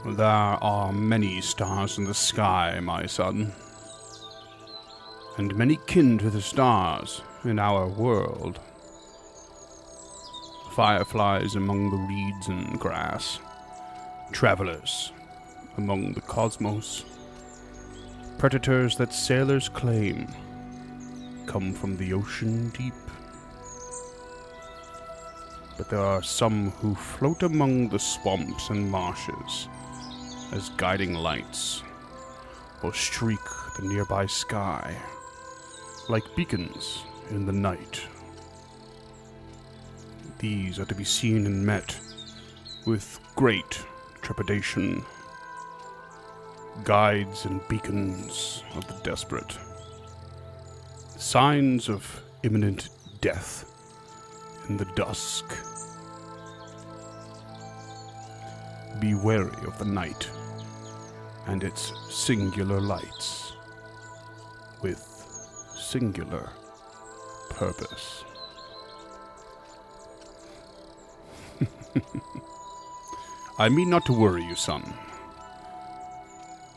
There are many stars in the sky, my son, and many kin to the stars in our world. Fireflies among the reeds and grass, travelers among the cosmos, predators that sailors claim come from the ocean deep. But there are some who float among the swamps and marshes as guiding lights, or streak the nearby sky like beacons in the night. These are to be seen and met with great trepidation. Guides and beacons of the desperate. Signs of imminent death in the dusk. Be wary of the night and its singular lights with singular purpose. I mean not to worry you, son.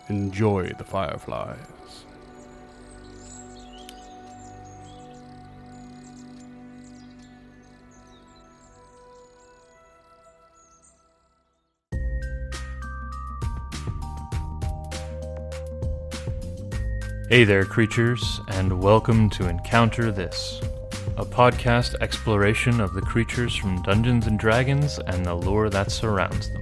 Enjoy the fireflies. Hey there, creatures, and welcome to Encounter This, a podcast exploration of the creatures from Dungeons & Dragons and the lore that surrounds them.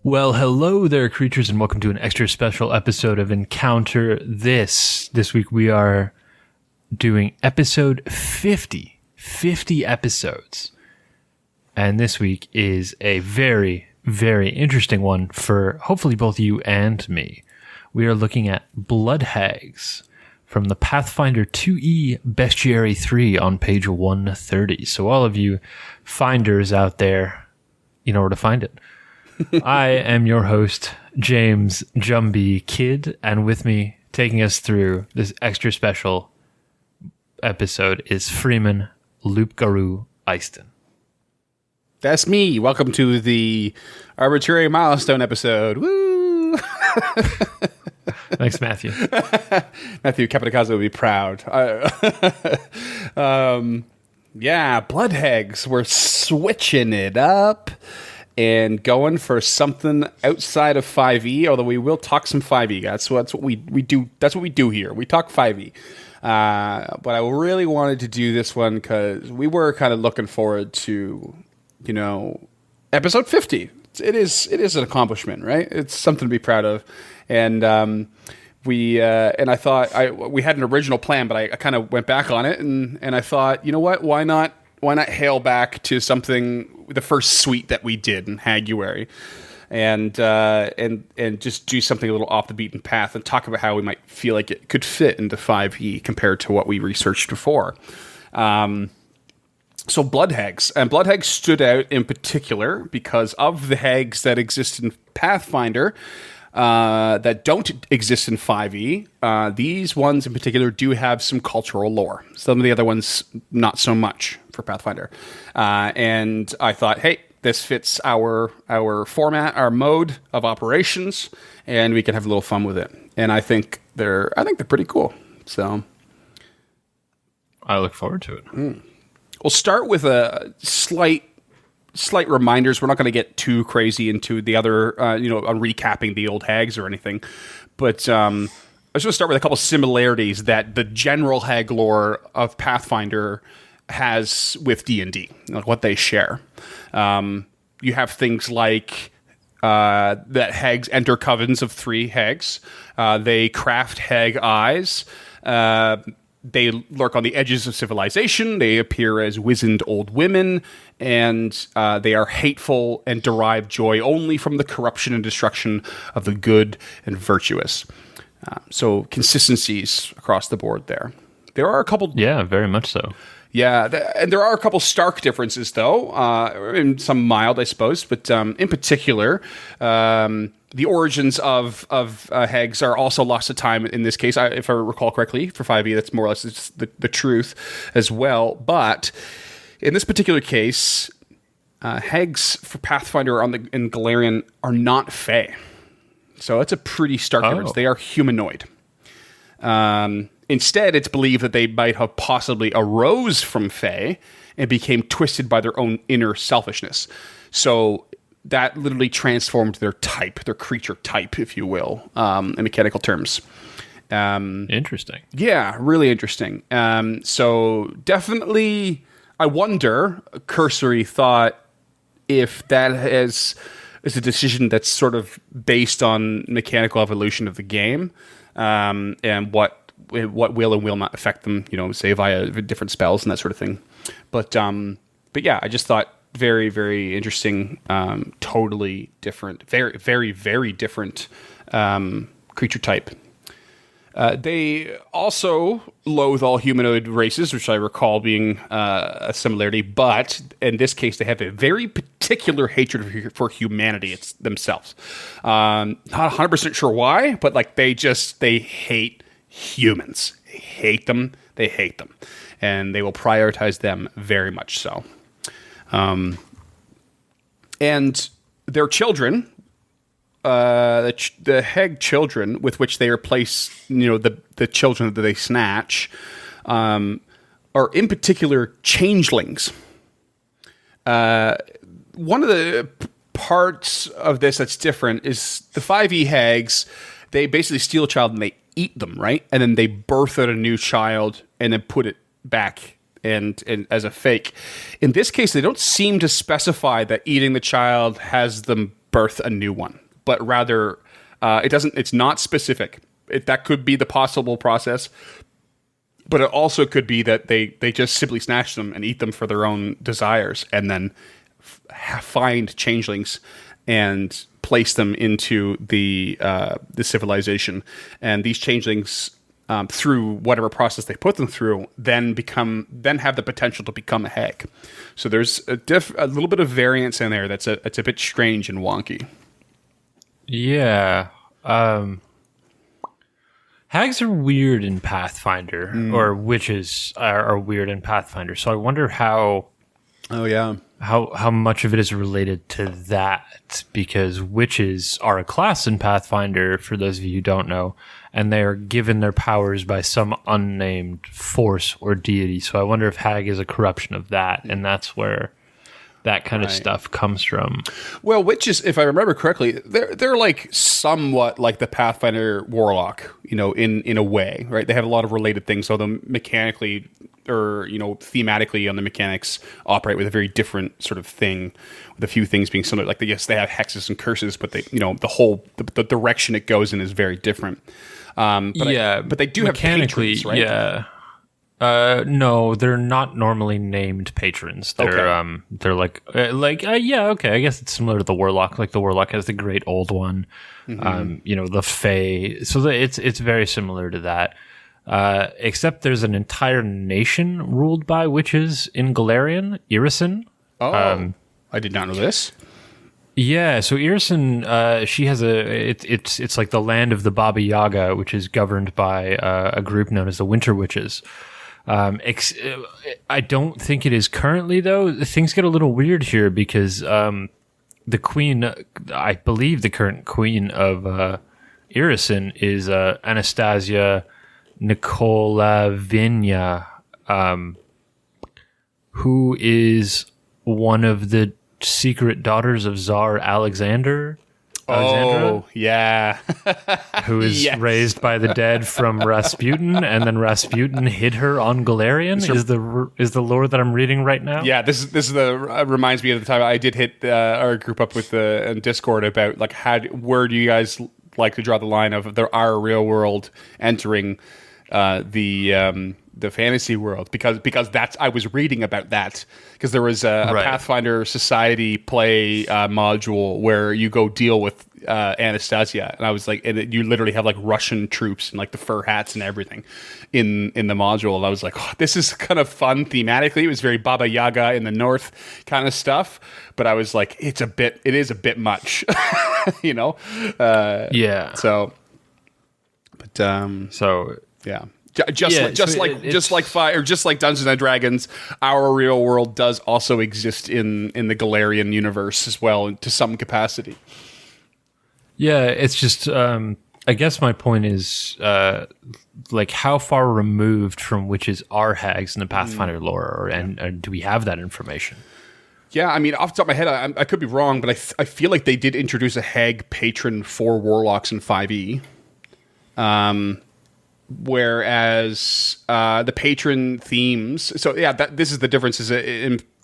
Well, hello there, creatures, and welcome to an extra special episode of Encounter This. This week we are doing episode 50. 50 episodes. And this week is a very, very interesting one for hopefully both you and me. We are looking at Blood Hags from the Pathfinder 2e Bestiary 3 on page 130. So all of you finders out there, you know where to find it. I am your host, James Jumby Kidd, and with me taking us through this extra special episode is Freeman Loopgaroo Eiston. That's me. Welcome to the arbitrary milestone episode. Woo! Thanks, Matthew. Matthew Capitacazzo would be proud. Yeah, Blood Hags. We're switching it up and going for something outside of 5e, although we will talk some 5e. That's what we do. That's what we do here. We talk 5e. But I really wanted to do this one because we were kind of looking forward to, episode 50. It is an accomplishment, right? It's something to be proud of. And I thought we had an original plan, but I kind of went back on it and I thought, you know what? Why not hail back to something, the first suite that we did in Haguary, and just do something a little off the beaten path and talk about how we might feel like it could fit into 5e compared to what we researched before. So Blood Hags. And Blood Hags stood out in particular because of the hags that exist in Pathfinder that don't exist in 5e. These ones in particular do have some cultural lore. Some of the other ones, not so much for Pathfinder. And I thought, hey, this fits our format, our mode of operations, and we can have a little fun with it. And I think they're pretty cool. So I look forward to it. We'll start with a slight reminders. We're not going to get too crazy into the other, on recapping the old hags or anything. But I was going to start with a couple similarities that the general hag lore of Pathfinder has with D&D, like what they share. You have things like that hags enter covens of 3 hags. They craft hag eyes. They lurk on the edges of civilization. They appear as wizened old women, and they are hateful and derive joy only from the corruption and destruction of the good and virtuous. So consistencies across the board there. There are a couple... Yeah, very much so. Yeah, and there are a couple stark differences, though, and some mild, I suppose, but in particular... the origins of hags are also lost to time in this case. If I recall correctly, for 5e, that's more or less the truth as well. But in this particular case, Hags for Pathfinder in Galarian are not Fae. So it's a pretty stark difference. They are humanoid. Instead, it's believed that they might have possibly arose from Fae and became twisted by their own inner selfishness. So that literally transformed their type, their creature type, if you will, in mechanical terms. Interesting. Yeah, really interesting. So definitely, I wonder, cursory thought, if that is a decision that's sort of based on mechanical evolution of the game, and what will and will not affect them, say via different spells and that sort of thing. But yeah, I just thought very, very interesting, totally different, very, very, very different creature type. They also loathe all humanoid races, which I recall being a similarity, but in this case, they have a very particular hatred for humanity themselves. Not 100% sure why, but they hate humans. They hate them. They hate them. And they will prioritize them very much so. And their children, the Hag children with which they replace, the children that they snatch, are in particular changelings. One of the parts of this that's different is the 5e Hags. They basically steal a child and they eat them, right? And then they birth out a new child and then put it back and as a fake. In this case, they don't seem to specify that eating the child has them birth a new one, but rather it's not specific. That could be the possible process, but it also could be that they just simply snatch them and eat them for their own desires, and then find changelings and place them into the civilization. And these changelings, through whatever process they put them through, then have the potential to become a Hag. So there's a little bit of variance in there it's a bit strange and wonky. Yeah. Hags are weird in Pathfinder, or witches are weird in Pathfinder. So I wonder how much of it is related to that, because witches are a class in Pathfinder, for those of you who don't know, and they are given their powers by some unnamed force or deity. So I wonder if Hag is a corruption of that, and that's where that kind of stuff comes from. Well, witches, if I remember correctly, they're like somewhat like the Pathfinder warlock, in a way, right? They have a lot of related things, although mechanically or thematically on the mechanics operate with a very different sort of thing, with a few things being similar. Like they have hexes and curses, but they the direction it goes in is very different. But they do have patrons, right? Yeah. No, they're not normally named patrons. They're they're okay. I guess it's similar to the warlock. Like the warlock has the great old one, the fae. So it's very similar to that. Except there's an entire nation ruled by witches in Galarian, Irisin. Oh, I did not know this. Yeah, so Irisin, she has it's like the land of the Baba Yaga, which is governed by a group known as the Winter Witches. I don't think it is currently, though. Things get a little weird here because the queen, I believe the current queen of Irisin is Anastasia Nikolaevna, who is one of the secret daughters of Tsar Alexandra. Oh, yeah. Who is raised by the dead from Rasputin, and then Rasputin hid her on Galarian, is the lore that I'm reading right now. Yeah, this is reminds me of the time I did hit our group up with in Discord about where do you guys like to draw the line of our real world entering the fantasy world, because that's I was reading about that because there was a Pathfinder Society play module where you go deal with Anastasia, and I was like, and you literally have like Russian troops and like the fur hats and everything in the module, and I was like, oh, this is kind of fun thematically. It was very Baba Yaga in the north kind of stuff, but I was like, it is a bit much, Yeah. So, but so. Yeah. Just like fire, just like Dungeons and Dragons, our real world does also exist in the Galarian universe as well, to some capacity. Yeah, it's just. I guess my point is, like, how far removed from witches are hags in the Pathfinder lore, and do we have that information? Yeah, I mean, off the top of my head, I could be wrong, but I feel like they did introduce a hag patron for warlocks in 5e. Whereas the patron themes, so yeah, this is the difference. Is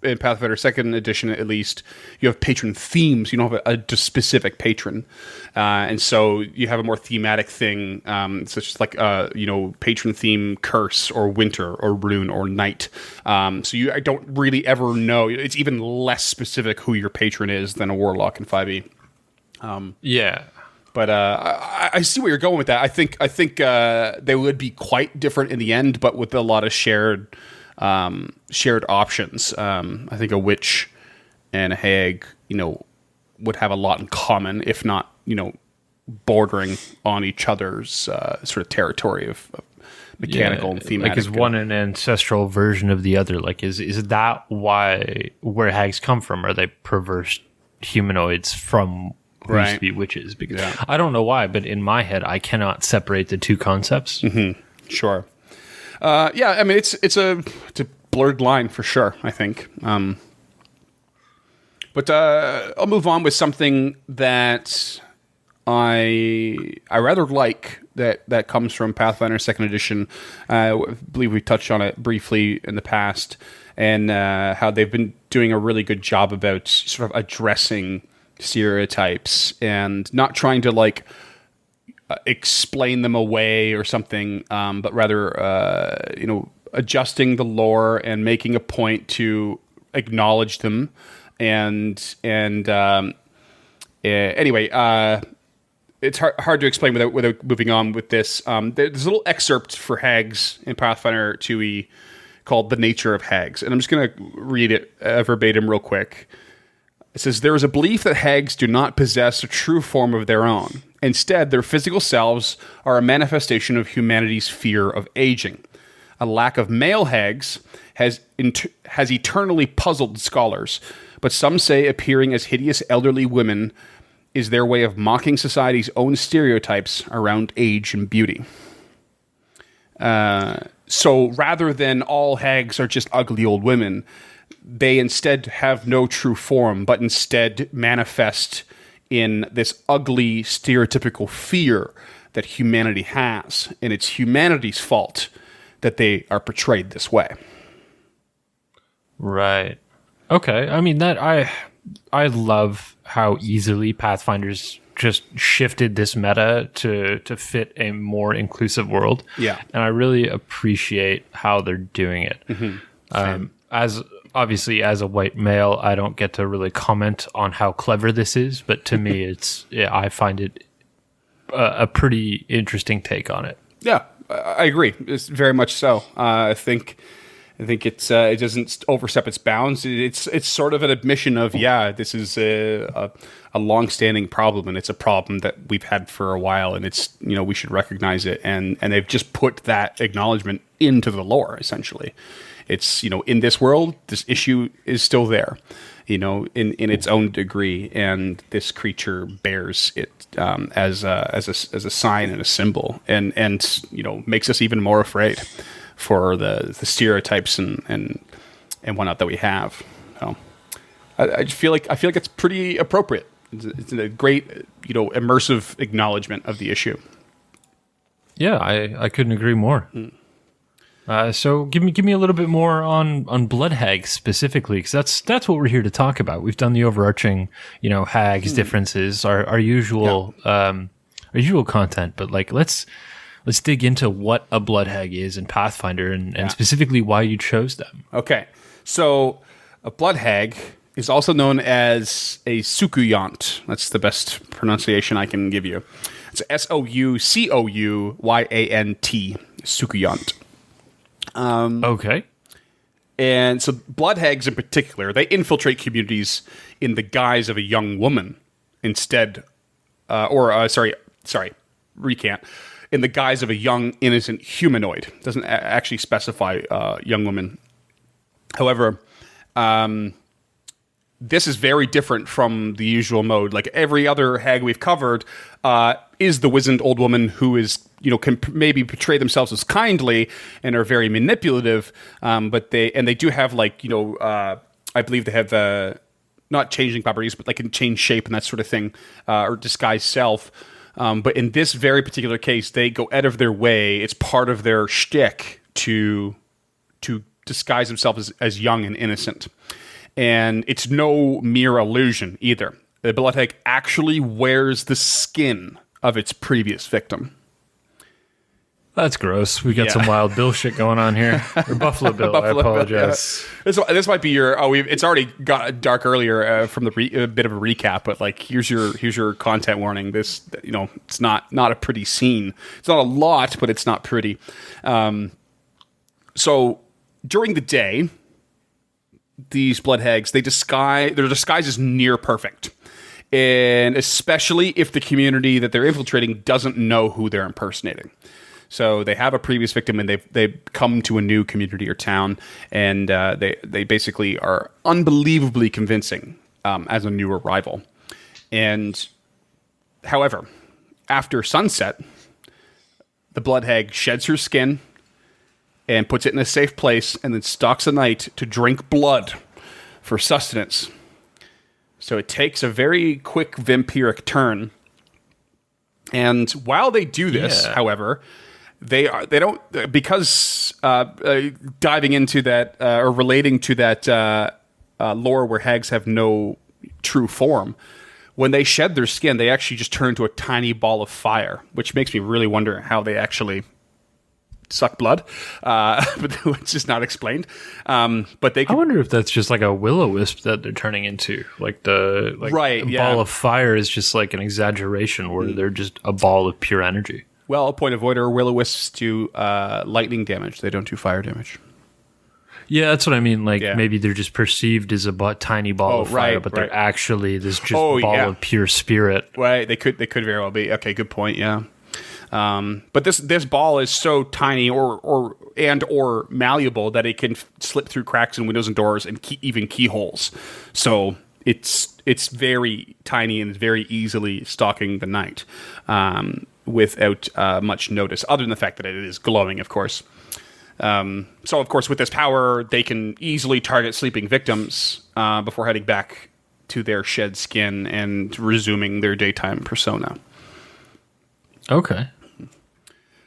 in Pathfinder 2nd edition, at least, you have patron themes. You don't have a specific patron, and so you have a more thematic thing, such as like patron theme curse or winter or rune or night. So I don't really ever know. It's even less specific who your patron is than a warlock in 5e. Yeah. But I see where you're going with that. I think they would be quite different in the end, but with a lot of shared options. I think a witch and a hag, would have a lot in common, if not, bordering on each other's sort of territory of mechanical and thematic. Like, is one an ancestral version of the other? Like, is that where hags come from? Are they perverse humanoids from who used to be witches? Because I don't know why, but in my head, I cannot separate the two concepts. Mm-hmm. Sure. Yeah, I mean, it's a blurred line for sure, I think. But I'll move on with something that I rather like that comes from Pathfinder 2nd edition. I believe we touched on it briefly in the past, and how they've been doing a really good job about sort of addressing stereotypes and not trying to explain them away or something, but rather adjusting the lore and making a point to acknowledge them. And anyway, it's hard to explain without moving on with this. There's a little excerpt for hags in Pathfinder 2e called "The Nature of Hags," and I'm just going to read it verbatim real quick. It says, "There is a belief that hags do not possess a true form of their own. Instead, their physical selves are a manifestation of humanity's fear of aging. A lack of male hags has eternally puzzled scholars, but some say appearing as hideous elderly women is their way of mocking society's own stereotypes around age and beauty. So rather than all hags are just ugly old women, they instead have no true form, but instead manifest in this ugly, stereotypical fear that humanity has, and it's humanity's fault that they are portrayed this way." Right. Okay. I mean, that I love how easily Pathfinder's just shifted this meta to fit a more inclusive world. Yeah. And I really appreciate how they're doing it. Mm-hmm. As obviously, as a white male, I don't get to really comment on how clever this is, but to me, I find it a pretty interesting take on it. Yeah, I agree. It's very much so. I think it doesn't overstep its bounds. It's sort of an admission of, this is a long-standing problem, and it's a problem that we've had for a while, and it's, we should recognize it, and they've just put that acknowledgement into the lore, essentially. It's, in this world, this issue is still there, in its own degree, and this creature bears it as a sign and a symbol, and makes us even more afraid for the stereotypes and whatnot that we have. So I just feel like it's pretty appropriate. It's a great immersive acknowledgement of the issue. Yeah, I couldn't agree more. So give me a little bit more on Blood Hags specifically, because that's what we're here to talk about. We've done the overarching hags differences, our usual content, but let's dig into what a Blood Hag is in Pathfinder and specifically why you chose them. Okay, so a Blood Hag is also known as a Soukuyant. That's the best pronunciation I can give you. It's Soucouyant, Soukuyant. Okay. And so Blood Hags in particular, they infiltrate communities in the guise of a young woman instead, recant, in the guise of a young, innocent humanoid. Doesn't actually specify young woman. However, this is very different from the usual mode. Like every other hag we've covered, is the wizened old woman who is, can maybe portray themselves as kindly and are very manipulative. But they do have I believe they have not changing properties, but can change shape and that sort of thing, or disguise self. But in this very particular case, they go out of their way. It's part of their shtick to disguise themselves as young and innocent. And it's no mere illusion either. The Blood Hag actually wears the skin of its previous victim. That's gross. We got some Wild Bill shit going on here. Or Buffalo Bill, I apologize. Bill, yeah. This might be your... it's already got dark earlier from the a bit of a recap, but here's your content warning. This, it's not a pretty scene. It's not a lot, but it's not pretty. So during the day, these Blood Hags, their disguise is near perfect. And especially if the community that they're infiltrating doesn't know who they're impersonating. So they have a previous victim, and they've come to a new community or town, and they basically are unbelievably convincing as a new arrival. And however, after sunset, the Blood Hag sheds her skin and puts it in a safe place, and then stalks a night to drink blood for sustenance. So it takes a very quick vampiric turn. And while they do this, however, they don't, because diving into that or relating to that lore where hags have no true form, when they shed their skin, they actually just turn into a tiny ball of fire, which makes me really wonder how they actually suck blood, but it's just not explained. But I wonder if that's just like a will-o-wisp that they're turning into. Ball of fire is just like an exaggeration where they're just a ball of pure energy. Well, a point of order, will-o-wisps do lightning damage. They don't do fire damage. Yeah, that's what I mean. Maybe they're just perceived as a tiny ball of fire, but they're actually this just ball of pure spirit. Right, they could very well be. Okay, good point, yeah. But this ball is so tiny or malleable that it can slip through cracks in windows and doors and even keyholes. So it's very tiny and very easily stalking the night without much notice, other than the fact that it is glowing, of course. So, of course, with this power, they can easily target sleeping victims before heading back to their shed skin and resuming their daytime persona. Okay.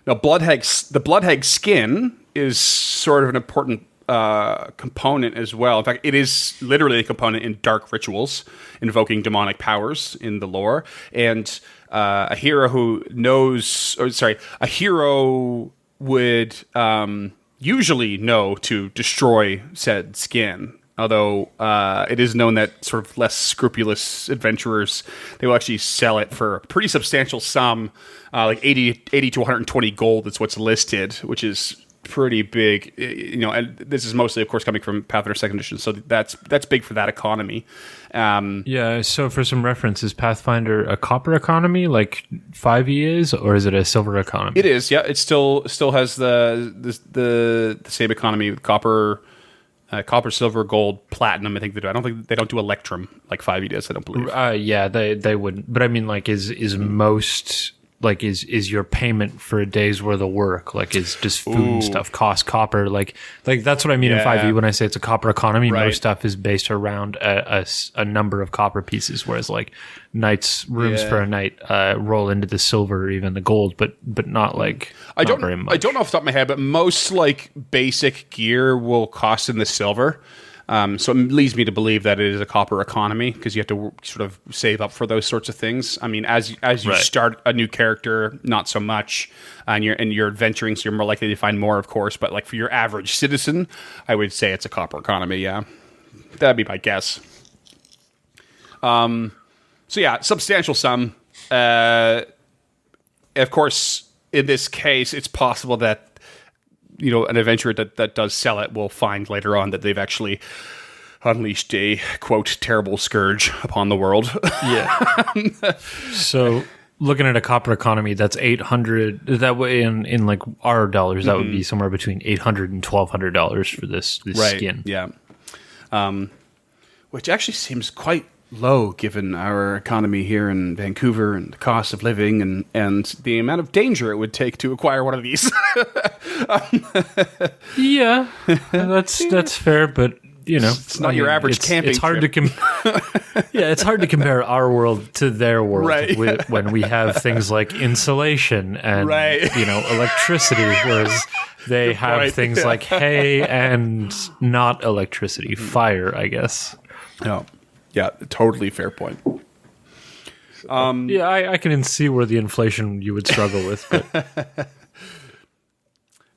Now, the Blood Hag skin is sort of an important component as well. In fact, it is literally a component in dark rituals invoking demonic powers in the lore. And a hero would usually know to destroy said skin. Although it is known that sort of less scrupulous adventurers, they will actually sell it for a pretty substantial sum, like 80 to 120 gold is what's listed, which is pretty big. And this is mostly, of course, coming from Pathfinder 2nd Edition, so that's big for that economy. So for some reference, is Pathfinder a copper economy like 5e is, or is it a silver economy? It is, yeah. It still has the same economy with copper, silver, gold, platinum. I think they do. I don't think they don't do electrum like 5e does. I don't believe. They wouldn't. But I mean, is most is your payment for a day's worth of work is just food and stuff cost copper? Like that's what I mean in 5e when I say it's a copper economy. Right. Most stuff is based around a number of copper pieces, whereas rooms for a night roll into the silver or even the gold, but not very much. I don't know off the top of my head, but most basic gear will cost in the silver. So it leads me to believe that it is a copper economy because you have to sort of save up for those sorts of things. I mean, as you start a new character, not so much, and you're adventuring, so you're more likely to find more, of course. But for your average citizen, I would say it's a copper economy. Yeah, that'd be my guess. So yeah, substantial sum. Of course, in this case, it's possible that an adventurer that does sell it will find later on that they've actually unleashed a, quote, terrible scourge upon the world. Yeah. So looking at a copper economy, that's 800. That way, in like our dollars, that would be somewhere between $800 and $1,200 for this skin. Yeah. Which actually seems quite low given our economy here in Vancouver and the cost of living and the amount of danger it would take to acquire one of these. Yeah, that's fair, but it's not your average camping. It's hard trip. it's hard to compare our world to their world Right. when we have things like insulation and electricity, whereas they have point. things like hay and not electricity, fire, I guess. No. Yeah, totally fair point. I can see where the inflation you would struggle with.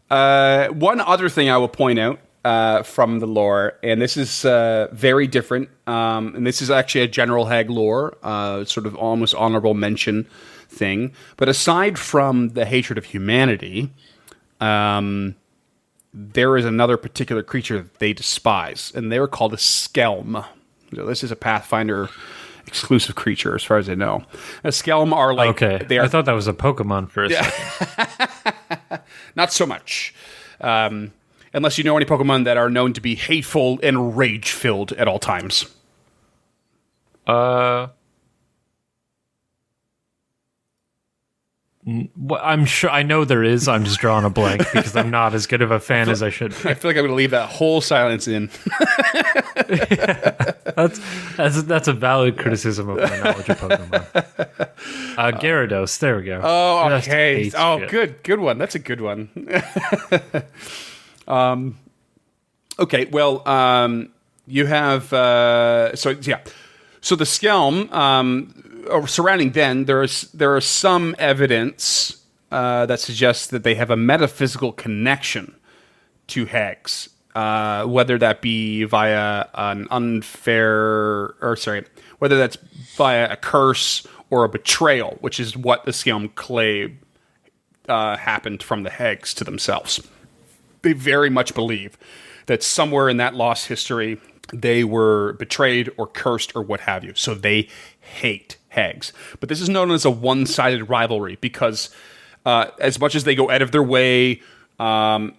But One other thing I will point out from the lore, and this is very different, and this is actually a general hag lore, sort of almost honorable mention thing. But aside from the hatred of humanity, there is another particular creature that they despise, and they're called a skelm. So this is a Pathfinder exclusive creature, as far as I know. A skelm are like... Okay, I thought that was a Pokemon for a second. Not so much. Unless you know any Pokemon that are known to be hateful and rage-filled at all times. I'm sure I know there is. I'm just drawing a blank because I'm not as good of a fan as I should be. I feel like I'm going to leave that whole silence in. That's a valid criticism of my knowledge of Pokemon. Gyarados, there we go. Oh, Just okay. hates Oh, shit. good one. That's a good one. Okay, well, you have... So the Skelm... surrounding them, there is some evidence that suggests that they have a metaphysical connection to Hags, whether that be via whether that's via a curse or a betrayal, which is what the Skelm claim happened from the Hags to themselves. They very much believe that somewhere in that lost history, they were betrayed or cursed or what have you. So they hate Hags. But this is known as a one-sided rivalry because as much as they go out of their way and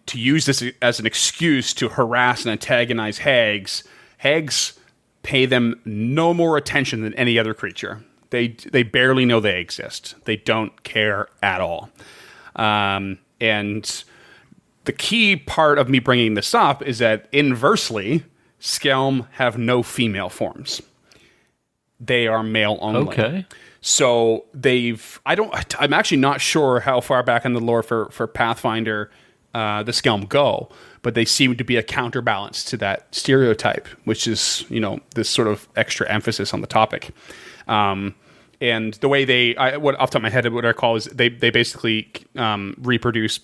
to use this as an excuse to harass and antagonize Hags, Hags pay them no more attention than any other creature. They barely know they exist. They don't care at all. And the key part of me bringing this up is that inversely, Skelm have no female forms. They are male only. Okay. So I'm actually not sure how far back in the lore for Pathfinder the Skelm go, but they seem to be a counterbalance to that stereotype, which is, this sort of extra emphasis on the topic. And the way off the top of my head, what I call is they basically reproduce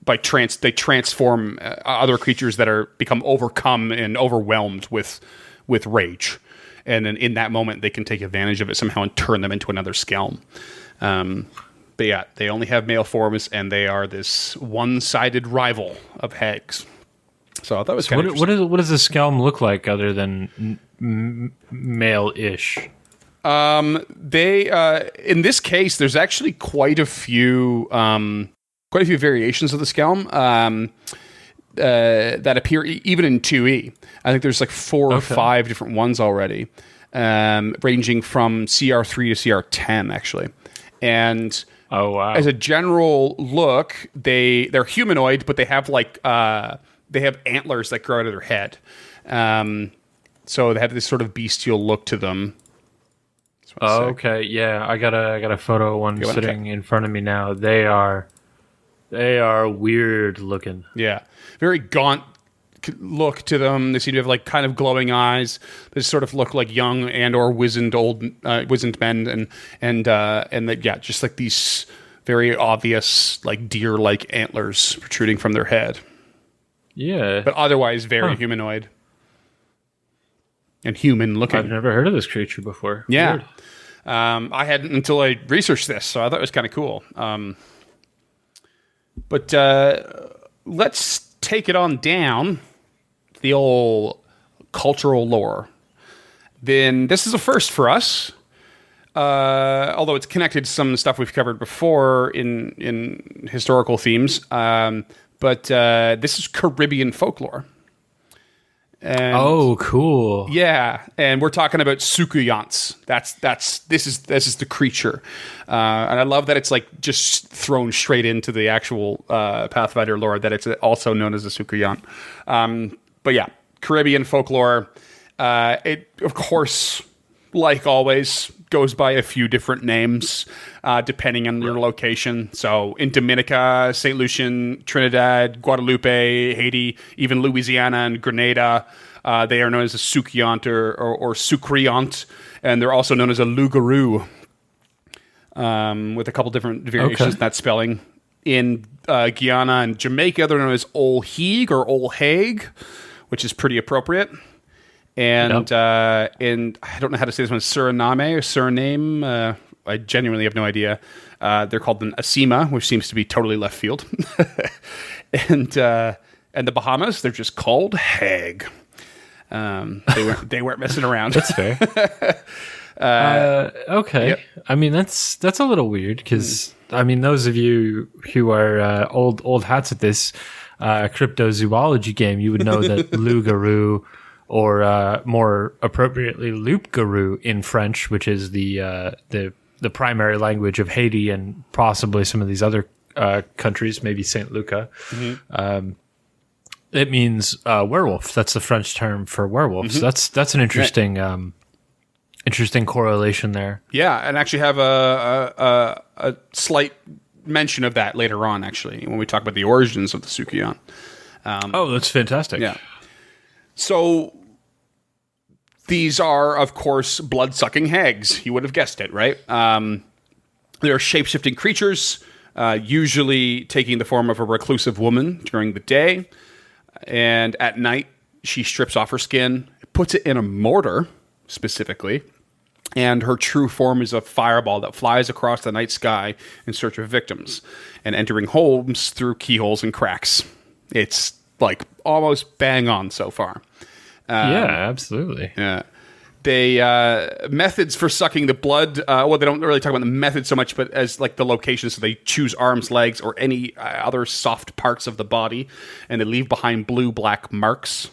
they transform other creatures that become overcome and overwhelmed with rage. And then in that moment, they can take advantage of it somehow and turn them into another Skelm. But yeah, they only have male forms, and they are this one-sided rival of Hags. So that was kind of interesting. What does a Skelm look like other than male-ish? They in this case, there's actually quite a few variations of the Skelm that appear even in 2E. I think there's like 4 or 5 different ones already, ranging from CR3 to CR10 actually. And oh wow! As a general look, they're humanoid, but they have they have antlers that grow out of their head. So they have this sort of bestial look to them. Oh, okay, yeah, I got a photo of one sitting in front of me now. They are weird looking. Yeah, very gaunt look to them. They seem to have kind of glowing eyes. They sort of look like young and or wizened men, and just like these very obvious deer-like antlers protruding from their head. Yeah, but otherwise very humanoid and human looking. I've never heard of this creature before. Yeah, weird. I hadn't until I researched this, so I thought it was kind of cool. But let's take it on down the old cultural lore. Then this is a first for us. although it's connected to some stuff we've covered before in historical themes. But this is Caribbean folklore. And oh, cool. yeah, and we're talking about Sukuyants. This is the creature, and I love that it's like just thrown straight into the actual Pathfinder lore that it's also known as a Sukuyant. But yeah, Caribbean folklore. It of course, like always, goes by a few different names depending on your location. So in Dominica, St. Lucian, Trinidad, Guadalupe, Haiti, even Louisiana and Grenada, they are known as a Sukuyant or Sukriant, and they're also known as a Loup-garou, with a couple different variations in that spelling. In Guyana and Jamaica, they're known as Ol Heag or Ol Hague, which is pretty appropriate. And and I don't know how to say this one, Suriname or Suriname. I genuinely have no idea. They're called an Asima, which seems to be totally left field. and the Bahamas, they're just called Hag. They weren't messing around. That's fair. Okay. Yep. I mean, that's a little weird because I mean, those of you who are old hats at this cryptozoology game, you would know that Loup-garou, or more appropriately, Loup-garou in French, which is the primary language of Haiti and possibly some of these other countries, maybe Saint Lucia. It means werewolf. That's the French term for werewolf. So that's an interesting interesting correlation there. Yeah, and actually have a slight mention of that later on. Actually, when we talk about the origins of the Sukuyant. That's fantastic. Yeah. So these are, of course, blood-sucking hags. You would have guessed it, right? They're shape-shifting creatures, usually taking the form of a reclusive woman during the day. And at night, she strips off her skin, puts it in a mortar, specifically, and her true form is a fireball that flies across the night sky in search of victims and entering homes through keyholes and cracks. It's like almost bang on so far. Yeah, absolutely. Yeah. They methods for sucking the blood. Well, they don't really talk about the method so much, but as like the location. So they choose arms, legs, or any other soft parts of the body, and they leave behind blue-black marks.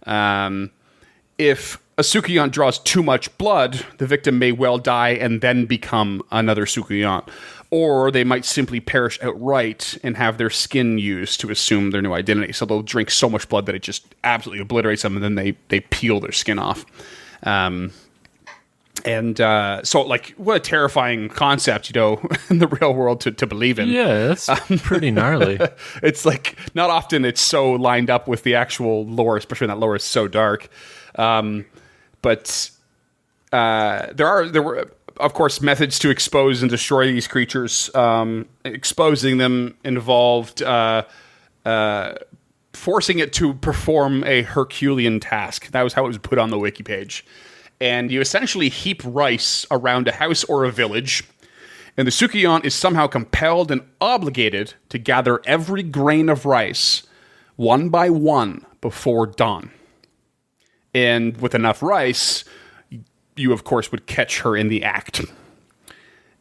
If a Sukuyant draws too much blood, the victim may well die and then become another Sukuyant. Or they might simply perish outright and have their skin used to assume their new identity. So they'll drink so much blood that it just absolutely obliterates them, and then they peel their skin off. So like, what a terrifying concept, in the real world to believe in. Yeah, that's pretty gnarly. It's like, not often it's so lined up with the actual lore, especially when that lore is so dark. But there were, of course, methods to expose and destroy these creatures. Exposing them involved forcing it to perform a Herculean task. That was how it was put on the wiki page. And you essentially heap rice around a house or a village, and the Sukuyant is somehow compelled and obligated to gather every grain of rice one by one before dawn. And with enough rice, you, of course, would catch her in the act.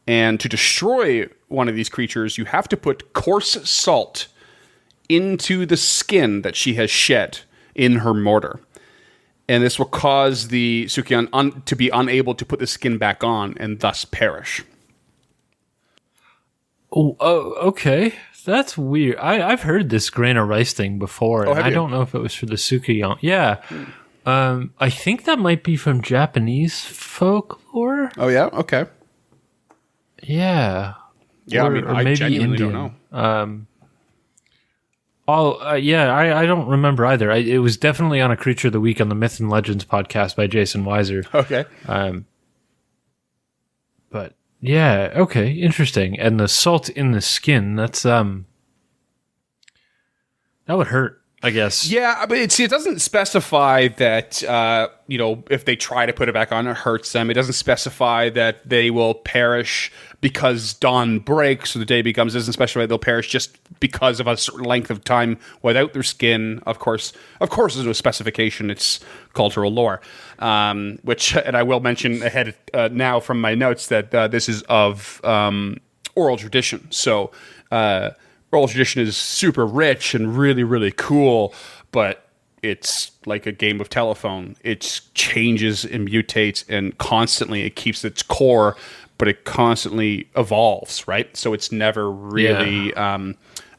And to destroy one of these creatures, you have to put coarse salt into the skin that she has shed in her mortar. And this will cause the Sukuyant to be unable to put the skin back on and thus perish. Oh, okay. That's weird. I've heard this grain of rice thing before, and I don't know if it was for the Sukuyant. Yeah. I think that might be from Japanese folklore. Oh, yeah? Okay. Yeah. Yeah, or I maybe genuinely Indian. don't know. I don't remember either. It was definitely on a Creature of the Week on the Myth and Legends podcast by Jason Weiser. Okay. But yeah, okay, interesting. And the salt in the skin, that's that would hurt. I guess. Yeah, but it doesn't specify that, if they try to put it back on, it hurts them. It doesn't specify that they will perish because dawn breaks or the day becomes. It doesn't specify they'll perish just because of a certain length of time without their skin. Of course, there's no specification. It's cultural lore, which, and I will mention ahead now from my notes that this is of oral tradition. So, oral tradition is super rich and really, really cool, but it's like a game of telephone. It changes and mutates, and constantly it keeps its core, but it constantly evolves, right? So it's never really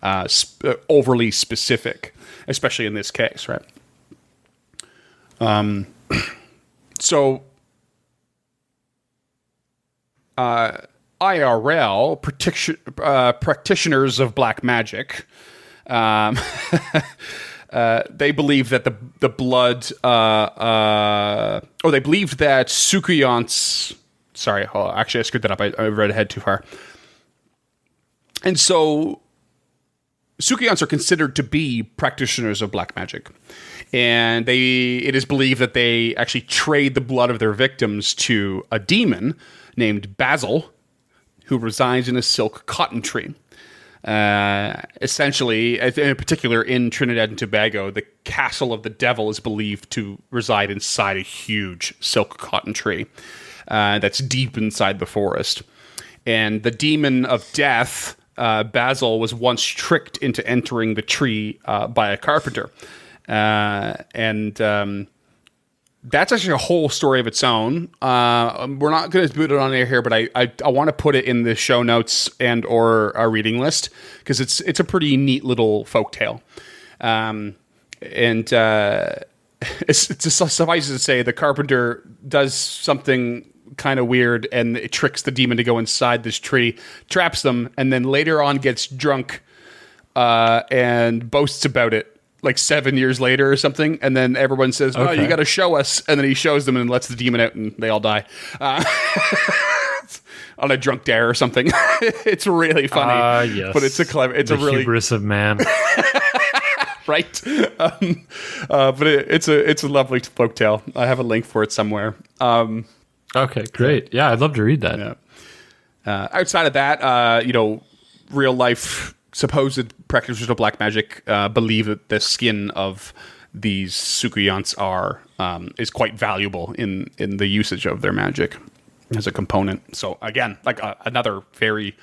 overly specific, especially in this case, right? So IRL practitioners of black magic, they believe that the blood, they believed that Sukuyants. Sorry, actually, I screwed that up. I read ahead too far. And so, Sukuyants are considered to be practitioners of black magic, and it is believed that they actually trade the blood of their victims to a demon named Basil, who resides in a silk cotton tree. Essentially, in particular in Trinidad and Tobago, the castle of the devil is believed to reside inside a huge silk cotton tree that's deep inside the forest. And the demon of death, Basil, was once tricked into entering the tree by a carpenter. That's actually a whole story of its own. We're not going to put it on air here, but I want to put it in the show notes and or our reading list because it's a pretty neat little folktale. It's just suffices to say the carpenter does something kind of weird and it tricks the demon to go inside this tree, traps them, and then later on gets drunk and boasts about it. Like 7 years later or something, and then everyone says, "Oh, you got to show us," and then he shows them and lets the demon out, and they all die on a drunk dare or something. It's really funny, yes. But it's a really hubris of man, right? But it's a lovely folktale. I have a link for it somewhere. Okay, great. Yeah, I'd love to read that. Yeah. Outside of that, real life supposed practitioners of black magic believe that the skin of these Sukuyants is quite valuable in the usage of their magic as a component. So again, like another very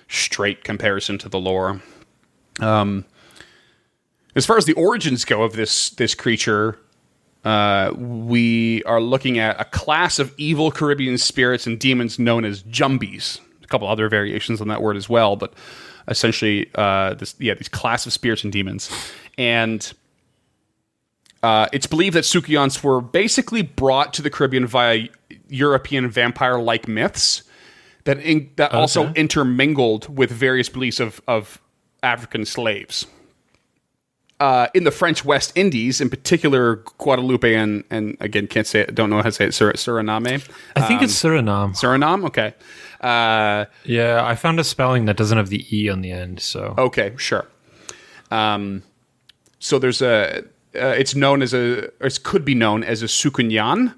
straight comparison to the lore. As far as the origins go of this creature, we are looking at a class of evil Caribbean spirits and demons known as Jumbies. A couple other variations on that word as well, but essentially, these class of spirits and demons. And it's believed that Sukuyants were basically brought to the Caribbean via European vampire-like myths that also intermingled with various beliefs of African slaves. In the French West Indies, in particular Guadeloupe and again, can't say it, don't know how to say it, Suriname. I think it's Suriname. Suriname? Okay. Yeah, I found a spelling that doesn't have the E on the end, so. Okay, sure. So there's it's known as it could be known as a Sukunyan.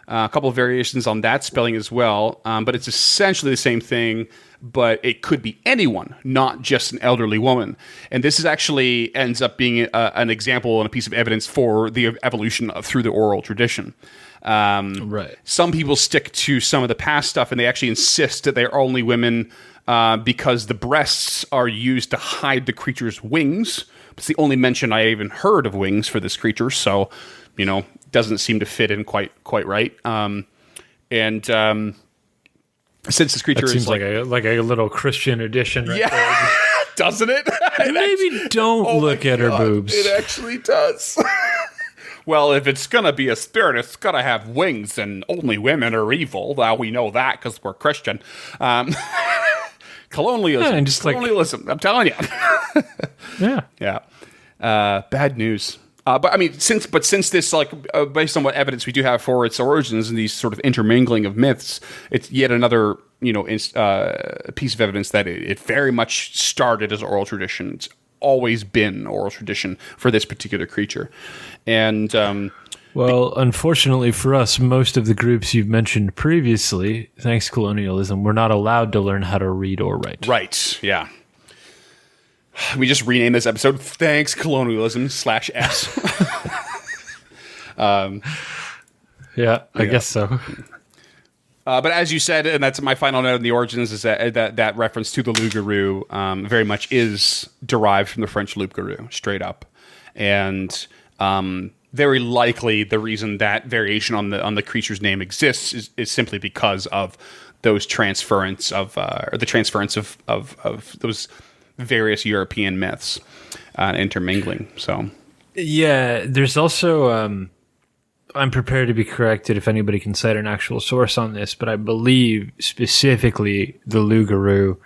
A couple of variations on that spelling as well, but it's essentially the same thing, but it could be anyone, not just an elderly woman. And this is actually ends up being an example and a piece of evidence for the evolution through the oral tradition. Right. Some people stick to some of the past stuff, and they actually insist that they're only women because the breasts are used to hide the creature's wings. It's the only mention I even heard of wings for this creature, so doesn't seem to fit in quite right. Since this creature seems is like a little Christian edition, right? Yeah, doesn't it? Maybe don't look at her boobs. It actually does. Well, if it's gonna be a spirit, it's gotta have wings, and only women are evil. Well, we know that because we're Christian. Colonialism, colonialism. I'm telling you. Yeah. Bad news. But I mean, since this, based on what evidence we do have for its origins and these sort of intermingling of myths, it's yet another, piece of evidence that it very much started as oral tradition. It's always been oral tradition for this particular creature. And well, unfortunately for us, most of the groups you've mentioned previously, thanks to colonialism, we're not allowed to learn how to read or write. Right, yeah. We just renamed this episode Thanks Colonialism /S. Yeah, I guess so. But as you said, and that's my final note in the origins, is that reference to the loup-garou very much is derived from the French loup-garou, straight up. And very likely the reason that variation on the creature's name exists is simply because of those transference of those various European myths intermingling. So yeah, there's also I'm prepared to be corrected if anybody can cite an actual source on this, but I believe specifically the loup-garou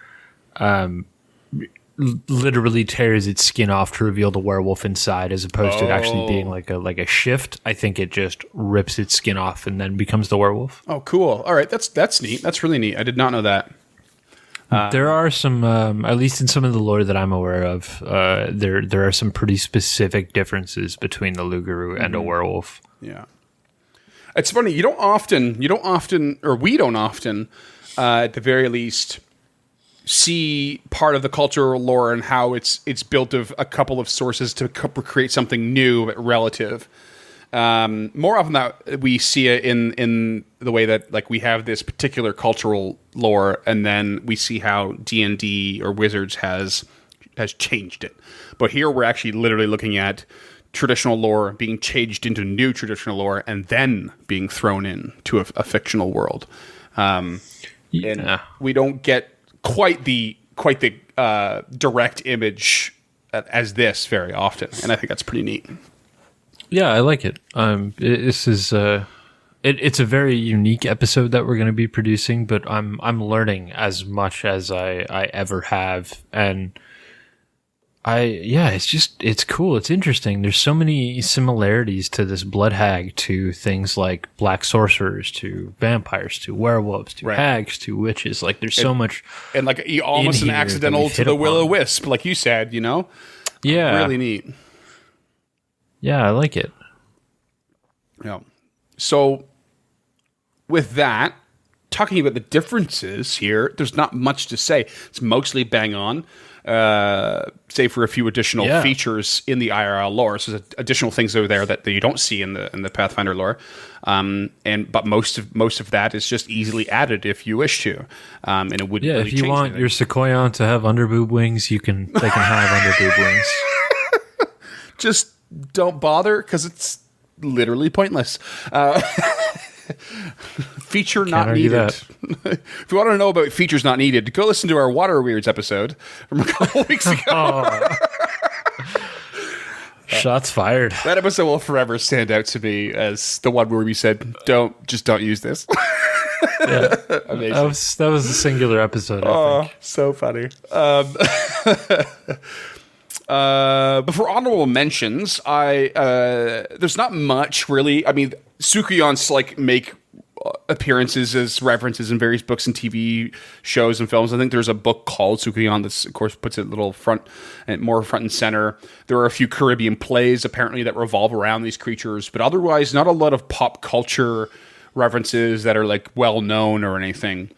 literally tears its skin off to reveal the werewolf inside, as opposed to it actually being like a shift. I think it just rips its skin off and then becomes the werewolf. Oh, cool. All right, that's neat. That's really neat. I did not know that. There are some, at least in some of the lore that I'm aware of, there are some pretty specific differences between the loup-garou and a werewolf. Yeah. It's funny, we don't often, at the very least, see part of the cultural lore and how it's built of a couple of sources to create something new but relative. More often that we see it in the way that like we have this particular cultural lore, and then we see how D&D or Wizards has changed it. But here we're actually literally looking at traditional lore being changed into new traditional lore and then being thrown in to a fictional world. And we don't get quite the direct image as this very often, and I think that's pretty neat. Yeah, I like it. This is it's a very unique episode that we're going to be producing, but I'm learning as much as I ever have, and it's cool. It's interesting. There's so many similarities to this Blood Hag, to things like black sorcerers, to vampires, to werewolves, to hags, to witches. Like there's so much, and like almost an accidental to the will-o-wisp, like you said. Yeah, really neat. Yeah, I like it. Yeah. So with that, talking about the differences here, there's not much to say. It's mostly bang on. Save for a few additional features in the IRL lore. So there's additional things over there that you don't see in the Pathfinder lore. But most of that is just easily added if you wish to. And it wouldn't really if you change want anything. your Sequoian to have underboob wings, they can have underboob wings. Just don't bother, because it's literally pointless. Feature not needed. If you want to know about features not needed, go listen to our Water Weirds episode from a couple weeks ago. Shots fired. That episode will forever stand out to me as the one where we said, don't use this. Yeah. Amazing. That was a singular episode, I think. So funny. But for honorable mentions, there's not much really. I mean, Sukuyons make appearances as references in various books and TV shows and films. I think there's a book called Sukuyon that, of course, puts it a little more front and center. There are a few Caribbean plays apparently that revolve around these creatures, but otherwise, not a lot of pop culture references that are like well known or anything.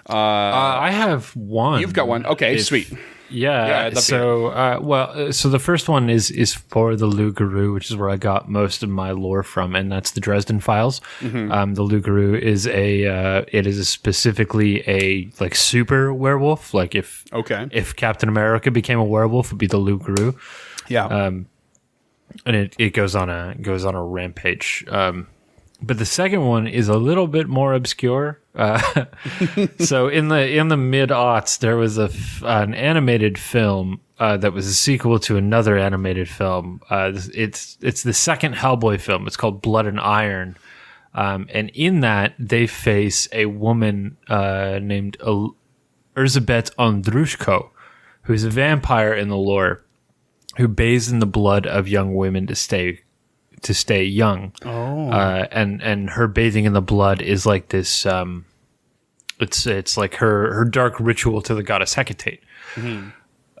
I have one. You've got one. Okay, sweet. Yeah. I'd love So the first one is for the loup-garou, which is where I got most of my lore from, and that's the Dresden Files. Mm-hmm. The loup-garou is specifically a like super werewolf. Like if Captain America became a werewolf, it'd be the loup-garou. Yeah. And it goes on a rampage. But the second one is a little bit more obscure. So in the mid-aughts, there was an animated film that was a sequel to another animated film. It's the second Hellboy film. It's called Blood and Iron. And in that, they face a woman named Erzsébet Andrushko, who's a vampire in the lore, who bathes in the blood of young women to stay young. And her bathing in the blood is like this it's like her dark ritual to the goddess Hecate. Mm-hmm.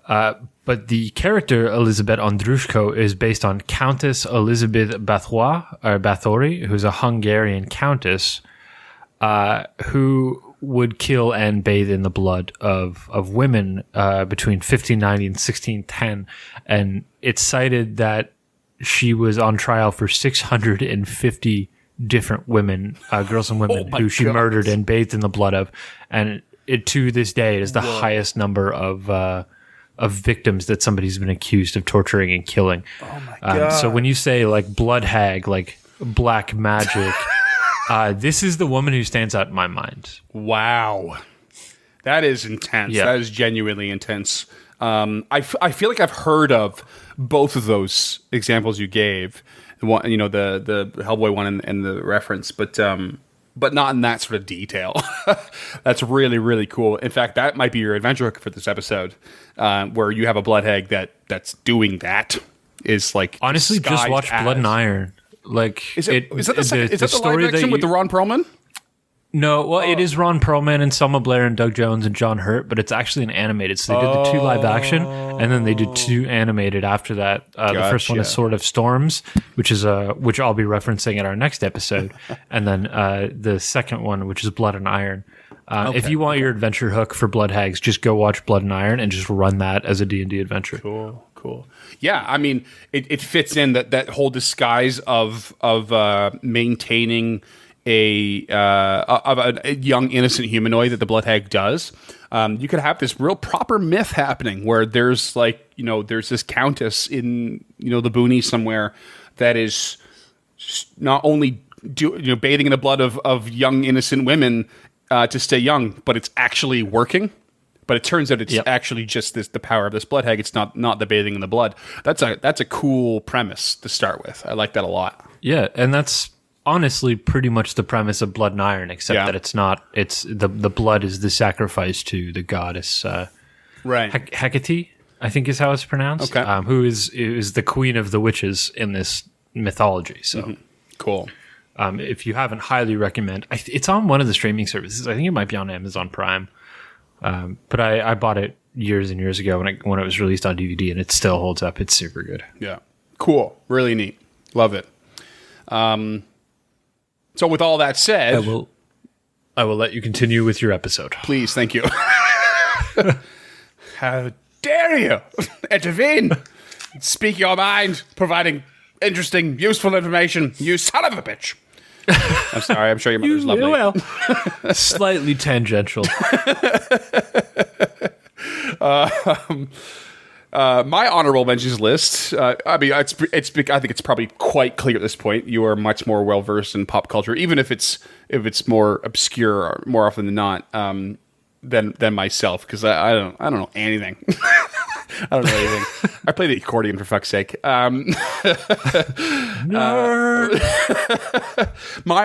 But the character Elizabeth Andrushko is based on Countess Elizabeth Bathory, who's a Hungarian countess who would kill and bathe in the blood of women between 1590 and 1610. And it's cited that she was on trial for 650 different women, girls and women, who she murdered and bathed in the blood of. And to this day, it is the highest number of victims that somebody's been accused of torturing and killing. Oh my God. So when you say like blood hag, like black magic, this is the woman who stands out in my mind. Wow. That is intense. Yeah. That is genuinely intense. I feel like I've heard of both of those examples you gave. The one, the Hellboy one and the reference, but not in that sort of detail. That's really, really cool. In fact, that might be your adventure hook for this episode, where you have a blood hag that's doing that. Is like, honestly, just watch Blood and Iron. Like, is that the live action with the Ron Perlman? No, well, it is Ron Perlman and Selma Blair and Doug Jones and John Hurt, but it's actually an animated. So they did the 2 live action, and then they did 2 animated after that. The first one is Sword of Storms, which I'll be referencing in our next episode, and then the second one, which is Blood and Iron. If you want your adventure hook for Blood Hags, just go watch Blood and Iron and just run that as a D&D adventure. Cool. Yeah, I mean, it fits in that whole disguise of maintaining a young innocent humanoid that the Blood Hag does. You could have this real proper myth happening where there's there's this countess in the boonies somewhere that is not only bathing in the blood of young innocent women to stay young, but it's actually working. But it turns out it's actually just the power of this blood hag. It's not the bathing in the blood. That's a cool premise to start with. I like that a lot. Yeah, and that's honestly pretty much the premise of Blood and Iron, except that it's not. It's the blood is the sacrifice to the goddess, right? Hecate, I think is how it's pronounced. Okay. Who is the queen of the witches in this mythology? So Cool. If you haven't, highly recommend. It's on one of the streaming services. I think it might be on Amazon Prime. But I bought it years and years ago when it was released on DVD, and it still holds up. It's super good. Yeah. Cool. Really neat. Love it. So with all that said, I will let you continue with your episode. Please, thank you. How dare you intervene? Speak your mind, providing interesting, useful information. You son of a bitch. I'm sorry. I'm sure your mother's lovely. Well, slightly tangential. My honorable mentions list. I mean, I think it's probably quite clear at this point. You are much more well versed in pop culture, even if it's more obscure, more often than not, than myself, because I don't know anything. I don't know anything. I play the accordion, for fuck's sake. My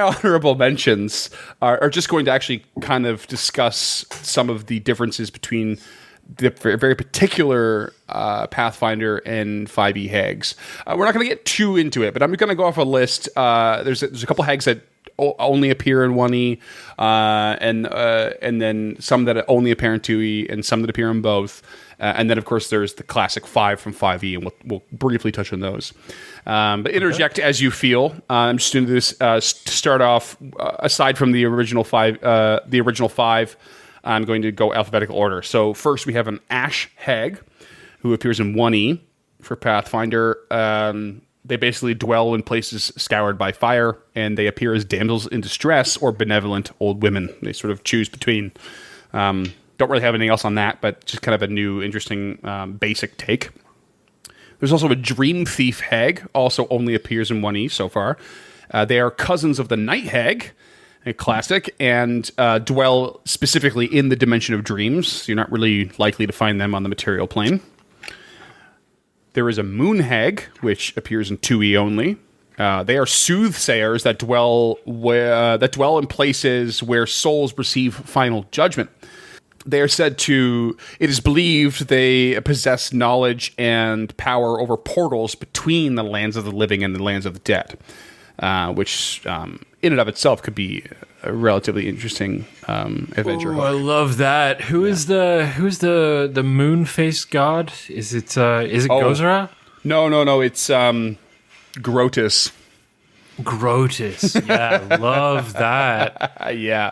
honorable mentions are just going to actually kind of discuss some of the differences between the very particular Pathfinder and 5e hags. We're not going to get too into it, but I'm going to go off a list. There's a couple hags that only appear in 1e, and then some that only appear in 2e, and some that appear in both. And then, of course, there's the classic 5 from 5e, and we'll briefly touch on those. But interject as you feel. I'm just going to do this to start off. Aside from the original 5, I'm going to go alphabetical order. So first, we have an Ash Hag, who appears in 1e for Pathfinder. They basically dwell in places scoured by fire, and they appear as damsels in distress or benevolent old women. They sort of choose between. Don't really have anything else on that, but just kind of a new, interesting, basic take. There's also a Dream Thief Hag, also only appears in 1e so far. They are cousins of the Night Hag, a classic, and dwell specifically in the dimension of dreams. So you're not really likely to find them on the material plane. There is a Moon Hag, which appears in 2e only. They are soothsayers that dwell in places where souls receive final judgment. They are said to, it is believed they possess knowledge and power over portals between the lands of the living and the lands of the dead. which in and of itself could be a relatively interesting adventure. Oh, I love that. Who's the moon faced god? Is it Gozra? No. It's Grotus. Grotus, yeah, love that. Yeah.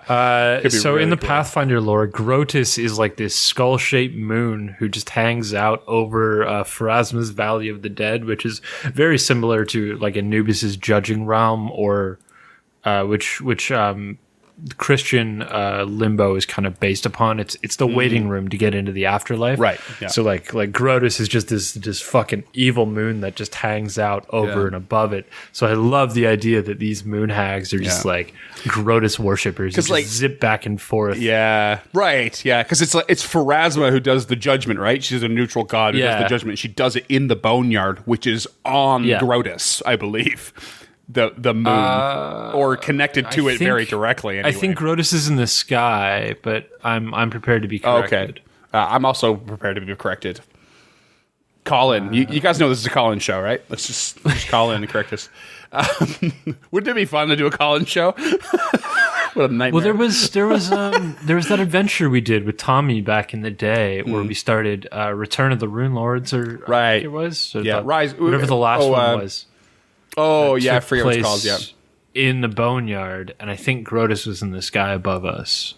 So really in the cool. Pathfinder lore, Grotus is like this skull-shaped moon who just hangs out over Pharasma's Valley of the Dead, which is very similar to like Anubis's judging realm, or which Christian limbo is kind of based upon. It's the waiting room to get into the afterlife. Right. Yeah. So like Grotus is just this fucking evil moon that just hangs out over and above it. So I love the idea that these moon hags are just like Grotus worshippers who just like, zip back and forth. Yeah. Right. Yeah. Because it's Pharasma who does the judgment, right? She's a neutral god who does the judgment. She does it in the boneyard, which is on Grotus, I believe. The moon, or connected to it very directly. Anyway. I think Grotus is in the sky, but I'm prepared to be corrected. Okay, I'm also prepared to be corrected. Call in. You guys know this is a call-in show, right? Let's just call in and correct us. Wouldn't it be fun to do a call-in show? What a nightmare. Well, there was that adventure we did with Tommy back in the day where we started Return of the Rune Lords, or right. I think it was. So Rise. Whatever the last one was. Oh, yeah, I forget what it's called, yeah. In the boneyard, and I think Grotus was in the sky above us.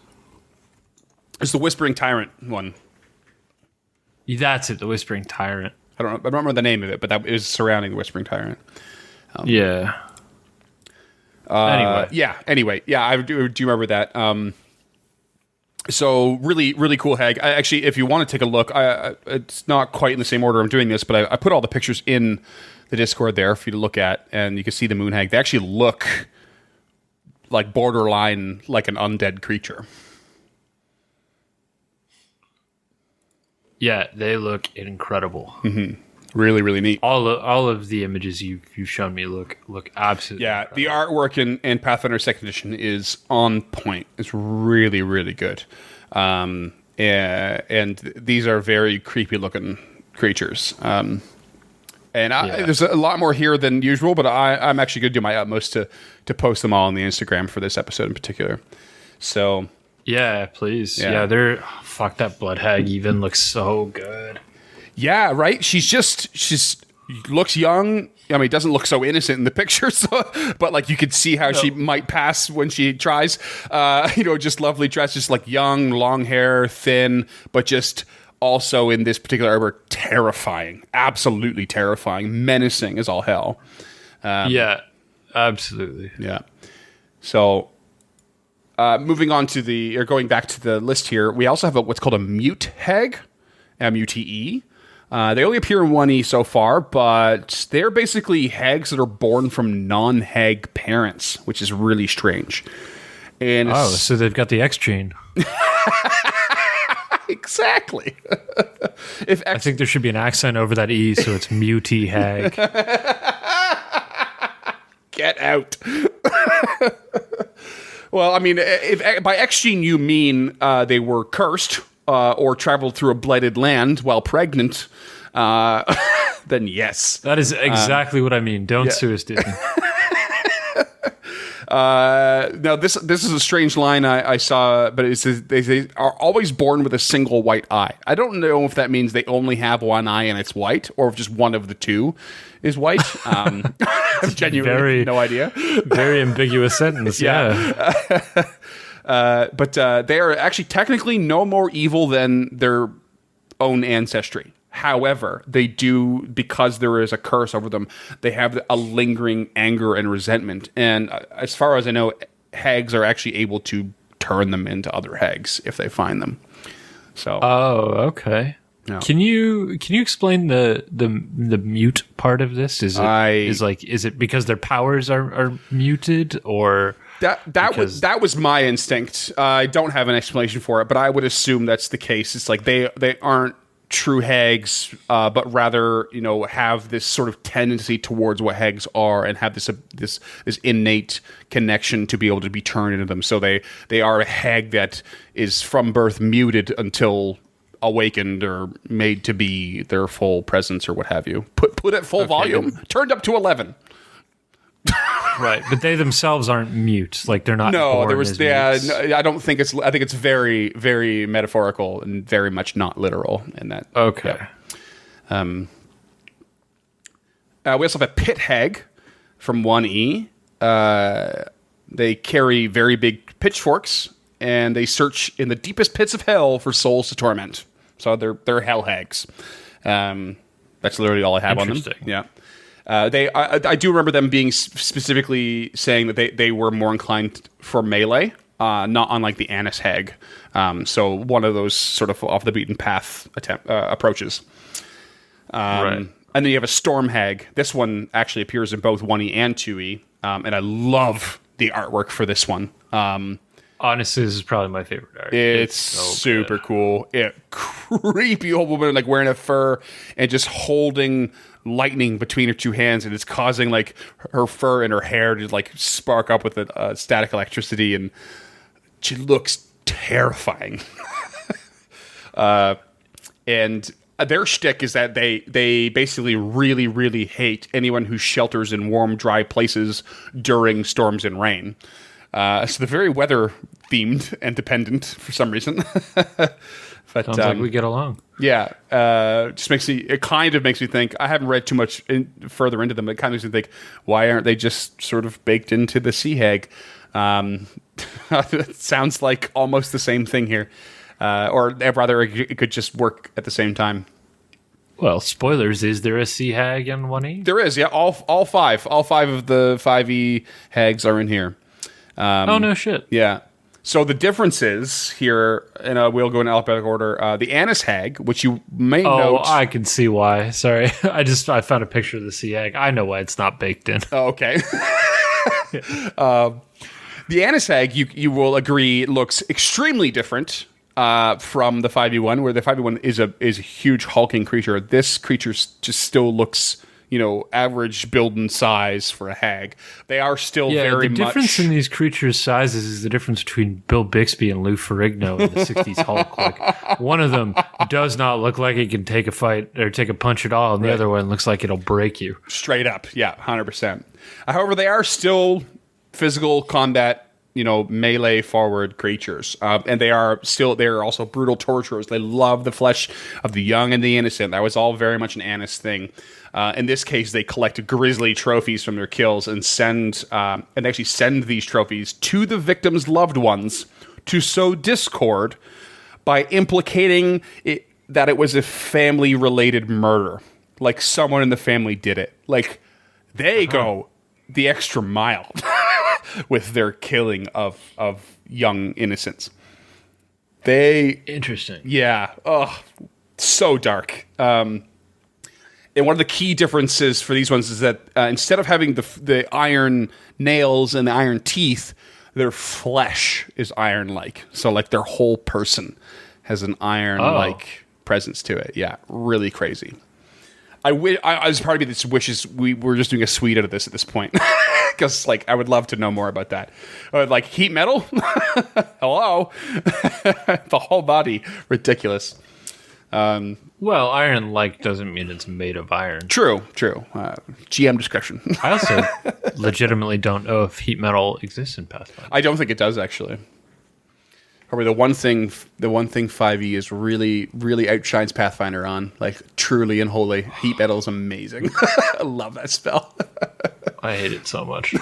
It's the Whispering Tyrant one. That's it, the Whispering Tyrant. I don't remember the name of it, but that is surrounding the Whispering Tyrant. Anyway. Yeah, I do remember that. So really, really cool hag. Actually, if you want to take a look, it's not quite in the same order I'm doing this, but I put all the pictures in the Discord there for you to look at, and you can see the moon hag. They actually look like borderline like an undead creature. Yeah, they look incredible. Mm-hmm. Really, really neat. All of the images you've shown me look absolutely incredible. The artwork in Pathfinder 2nd Edition is on point. It's really, really good. And these are very creepy looking creatures. There's a lot more here than usual, but I'm actually going to do my utmost to post them all on the Instagram for this episode in particular. So yeah, please. Yeah, fuck, that Blood Hag even looks so good. Yeah, right. She's looks young. I mean, doesn't look so innocent in the picture, but like you could see how she might pass when she tries. Just lovely dress, just like young, long hair, thin, but just also in this particular arbor, terrifying, absolutely terrifying, menacing as all hell. Yeah, absolutely. Yeah. So, moving on to going back to the list here, we also have what's called a mute hag, M-U-T-E. They only appear in 1E so far, but they're basically hags that are born from non-hag parents, which is really strange. And so they've got the X gene. Exactly. I think there should be an accent over that E, so it's mutie hag. Get out. Well, I mean, if by X gene you mean they were cursed or traveled through a blighted land while pregnant, then yes. That is exactly what I mean. Don't sue us, Disney. Now this is a strange line I saw, but it says they are always born with a single white eye. I don't know if that means they only have one eye and it's white, or if just one of the two is white. I've genuinely no idea. Very ambiguous sentence. Yeah. But they are actually technically no more evil than their own ancestry. However, they do, because there is a curse over them, they have a lingering anger and resentment. And as far as I know, hags are actually able to turn them into other hags if they find them. So. Oh, okay. No. Can you explain the mute part of this? Is it because their powers are muted, or that was my instinct? I don't have an explanation for it, but I would assume that's the case. It's like they aren't true hags, but rather, have this sort of tendency towards what hags are, and have this innate connection to be able to be turned into them. So they are a hag that is from birth muted until awakened or made to be their full presence or what have you. Put at full volume, turned up to 11. Right, but they themselves aren't mute. Like they're not. No, born there was. as Yeah, mutes. no, I don't think it's. I think it's very, very metaphorical and very much not literal in that. Okay. Yeah. We also have a pit hag from 1E. They carry very big pitchforks, and they search in the deepest pits of hell for souls to torment. So they're hell hags. That's literally all I have on them. Yeah. I do remember them being specifically saying that they were more inclined for melee, not unlike the Annis hag. So one of those sort of off the beaten path approaches. Right. And then you have a storm hag. This one actually appears in both 1E and 2E, and I love the artwork for this one. Honestly, this is probably my favorite art. It's so super good. cool. Creepy old woman like wearing a fur and just holding lightning between her two hands, and it's causing like her fur and her hair to like spark up with a static electricity, and she looks terrifying. And their shtick is that they basically really, really hate anyone who shelters in warm, dry places during storms and rain. So they're very weather themed and dependent for some reason. But, Sounds like we get along. Yeah, it kind of makes me think. I haven't read too much further into them. It kind of makes me think, why aren't they just sort of baked into the sea hag? It sounds like almost the same thing here, or rather, it could just work at the same time. Well, spoilers. Is there a sea hag in 1E? There is, yeah. All five of the 5e hags are in here. Oh no shit. Yeah. So the differences here, and we'll go in alphabetical order. The Annis hag, which you may note. I can see why. Sorry, I found a picture of the sea hag. I know why it's not baked in. Oh, okay. The Annis hag, you will agree, looks extremely different from the 5e1, where the 5e1 is a huge hulking creature. This creature just still looks, average build and size for a hag. They are still very much... the difference in these creatures' sizes is the difference between Bill Bixby and Lou Ferrigno in the 60s Hulk. Like, one of them does not look like it can take a fight or take a punch at all, and the other one looks like it'll break you. Straight up, yeah, 100%. However, they are still physical combat, melee forward creatures. And they're also brutal torturers. They love the flesh of the young and the innocent. That was all very much an Annis thing. In this case, they collect grisly trophies from their kills and actually send these trophies to the victim's loved ones to sow discord by implicating that it was a family-related murder. Like someone in the family did it. Like they go the extra mile with their killing of young innocents. Interesting. Yeah. Oh, so dark. And one of the key differences for these ones is that instead of having the iron nails and the iron teeth, their flesh is iron-like. So, like, their whole person has an iron-like presence to it. Yeah, really crazy. I was part of me that wishes we were just doing a suite out of this at this point. Because, like, I would love to know more about that. Like, heat metal? Hello? The whole body. Ridiculous. Well, iron-like doesn't mean it's made of iron. True. GM discretion. I also legitimately don't know if heat metal exists in Pathfinder. I don't think it does, actually. Probably the one thing 5e is really, really outshines Pathfinder on, like, truly and wholly. Heat metal is amazing. I love that spell. I hate it so much.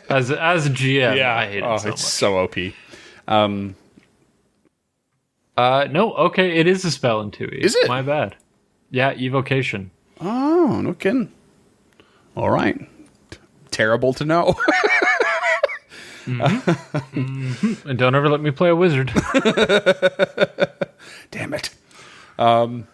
As a GM, I hate it so much. It's so OP. No, okay, it is a spell in 2e. Is it? My bad. Yeah, evocation. Oh, no kidding. All right. Terrible to know. And don't ever let me play a wizard. Damn it. All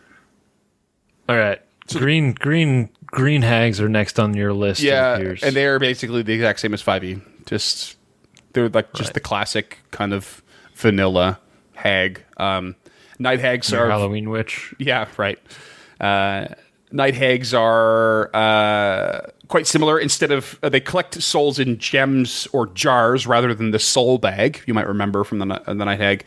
right. So green hags are next on your list. Yeah, and they're basically the exact same as 5e. They're like just the classic kind of vanilla hag. Night hags are Halloween witch. Yeah, right. Night hags are quite similar. Instead of they collect souls in gems or jars rather than the soul bag. You might remember from the night hag.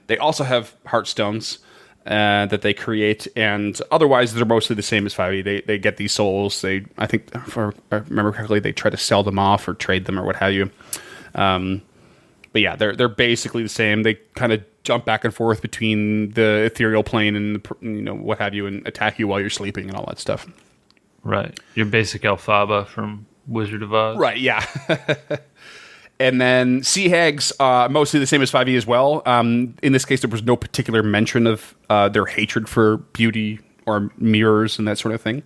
They also have heartstones. that they create, and otherwise they're mostly the same as 5e. They get these souls. I think, if I remember correctly, they try to sell them off or trade them or what have you. But yeah, they're basically the same. They kind of jump back and forth between the ethereal plane and what have you, and attack you while you're sleeping and all that stuff. Right, your basic Elphaba from Wizard of Oz. Right, yeah. And then Sea Hags, mostly the same as 5e as well. In this case, there was no particular mention of their hatred for beauty or mirrors and that sort of thing.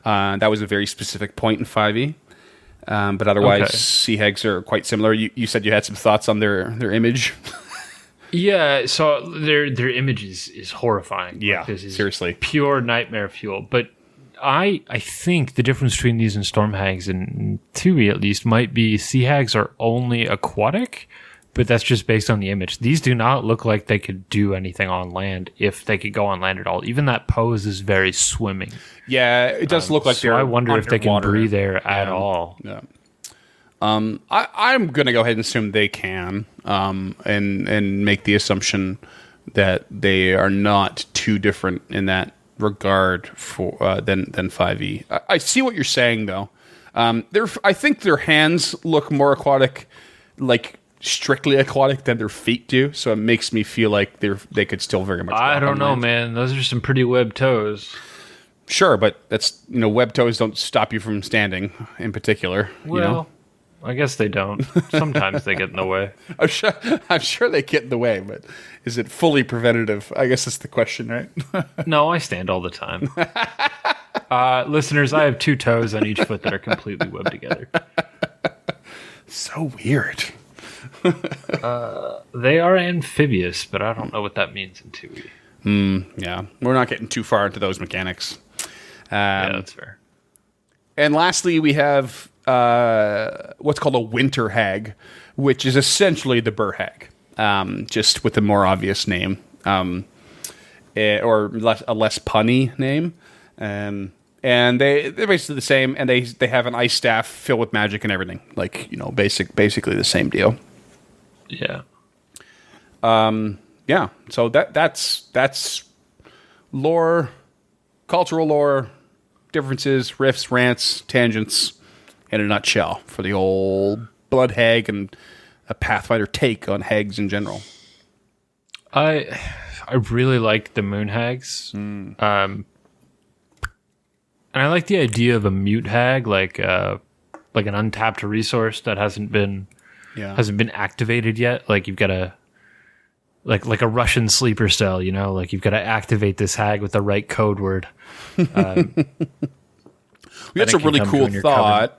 That was a very specific point in 5e. But otherwise, Okay. Sea Hags are quite similar. You said you had some thoughts on their image. Yeah, so their image is horrifying. Yeah, Like, this is seriously. pure nightmare fuel. But I think the difference between these and Storm Hags, and 2e at least, might be Sea Hags are only aquatic, but that's just based on the image. These do not look like they could do anything on land, if they could go on land at all. Even that pose is very swimming. Yeah, it does look like So they're I wonder if they can underwater. breathe there at all. Yeah. I'm going to go ahead and assume they can, and make the assumption that they are not too different in that regard for than 5e. I see what you're saying, though. I think their hands look more aquatic, like strictly aquatic, than their feet do. So it makes me feel like they could still very much. I walk don't on know, land. man. Those are some pretty webbed toes. Sure, but that's web toes don't stop you from standing. In particular, Well, I guess they don't. Sometimes they get in the way. I'm sure they get in the way, but is it fully preventative? I guess that's the question, right? No, I stand all the time. Listeners, I have 2 toes on each foot that are completely webbed together. So weird. They are amphibious, but I don't know what that means in 2e. Yeah, we're not getting too far into those mechanics. Yeah, that's fair. And lastly, we have what's called a winter hag, which is essentially the Burr hag, just with a more obvious name, or a less punny name. And they're basically the same, and they have an ice staff filled with magic and everything, like basically the same deal. Yeah. Yeah, so that's lore, cultural lore, differences, riffs, rants, tangents, in a nutshell for the old Blood Hag and a Pathfinder take on hags in general. I really like the Moon Hags. And I like the idea of a mute hag, like an untapped resource that hasn't been activated yet. Like you've got a like a Russian sleeper cell, like you've got to activate this hag with the right code word. That's a really cool thought.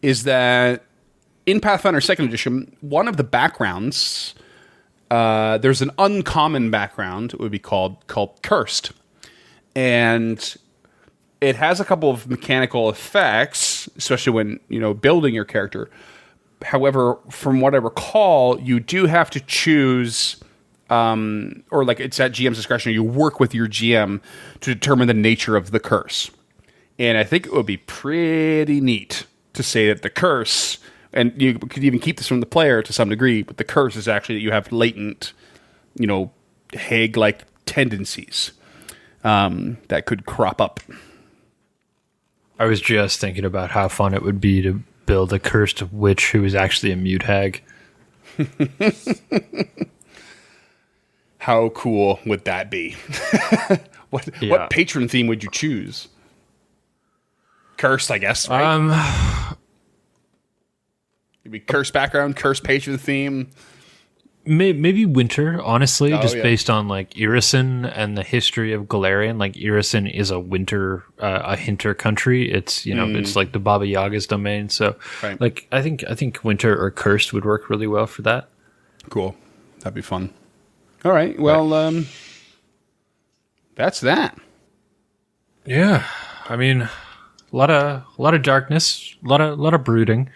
Is that in Pathfinder 2nd Edition, one of the backgrounds, there's an uncommon background, it would be called Cursed. And it has a couple of mechanical effects, especially when, building your character. However, from what I recall, you do have to choose, or like it's at GM's discretion, you work with your GM to determine the nature of the curse. And I think it would be pretty neat to say that the curse, and you could even keep this from the player to some degree, but the curse is actually that you have latent, hag-like tendencies that could crop up. I was just thinking about how fun it would be to build a cursed witch who is actually a mute hag. How cool would that be? What patron theme would you choose? Cursed, I guess, right? It'd be cursed background, cursed patron theme. Maybe winter, honestly, just yeah. based on like Irison and the history of Galarian. Like Irison is a winter, a hinter country. It's it's like the Baba Yaga's domain. So, Right. like I think winter or cursed would work really well for that. Cool, that'd be fun. All right, well, that's that. Yeah, I mean, a lot of darkness, a lot of brooding.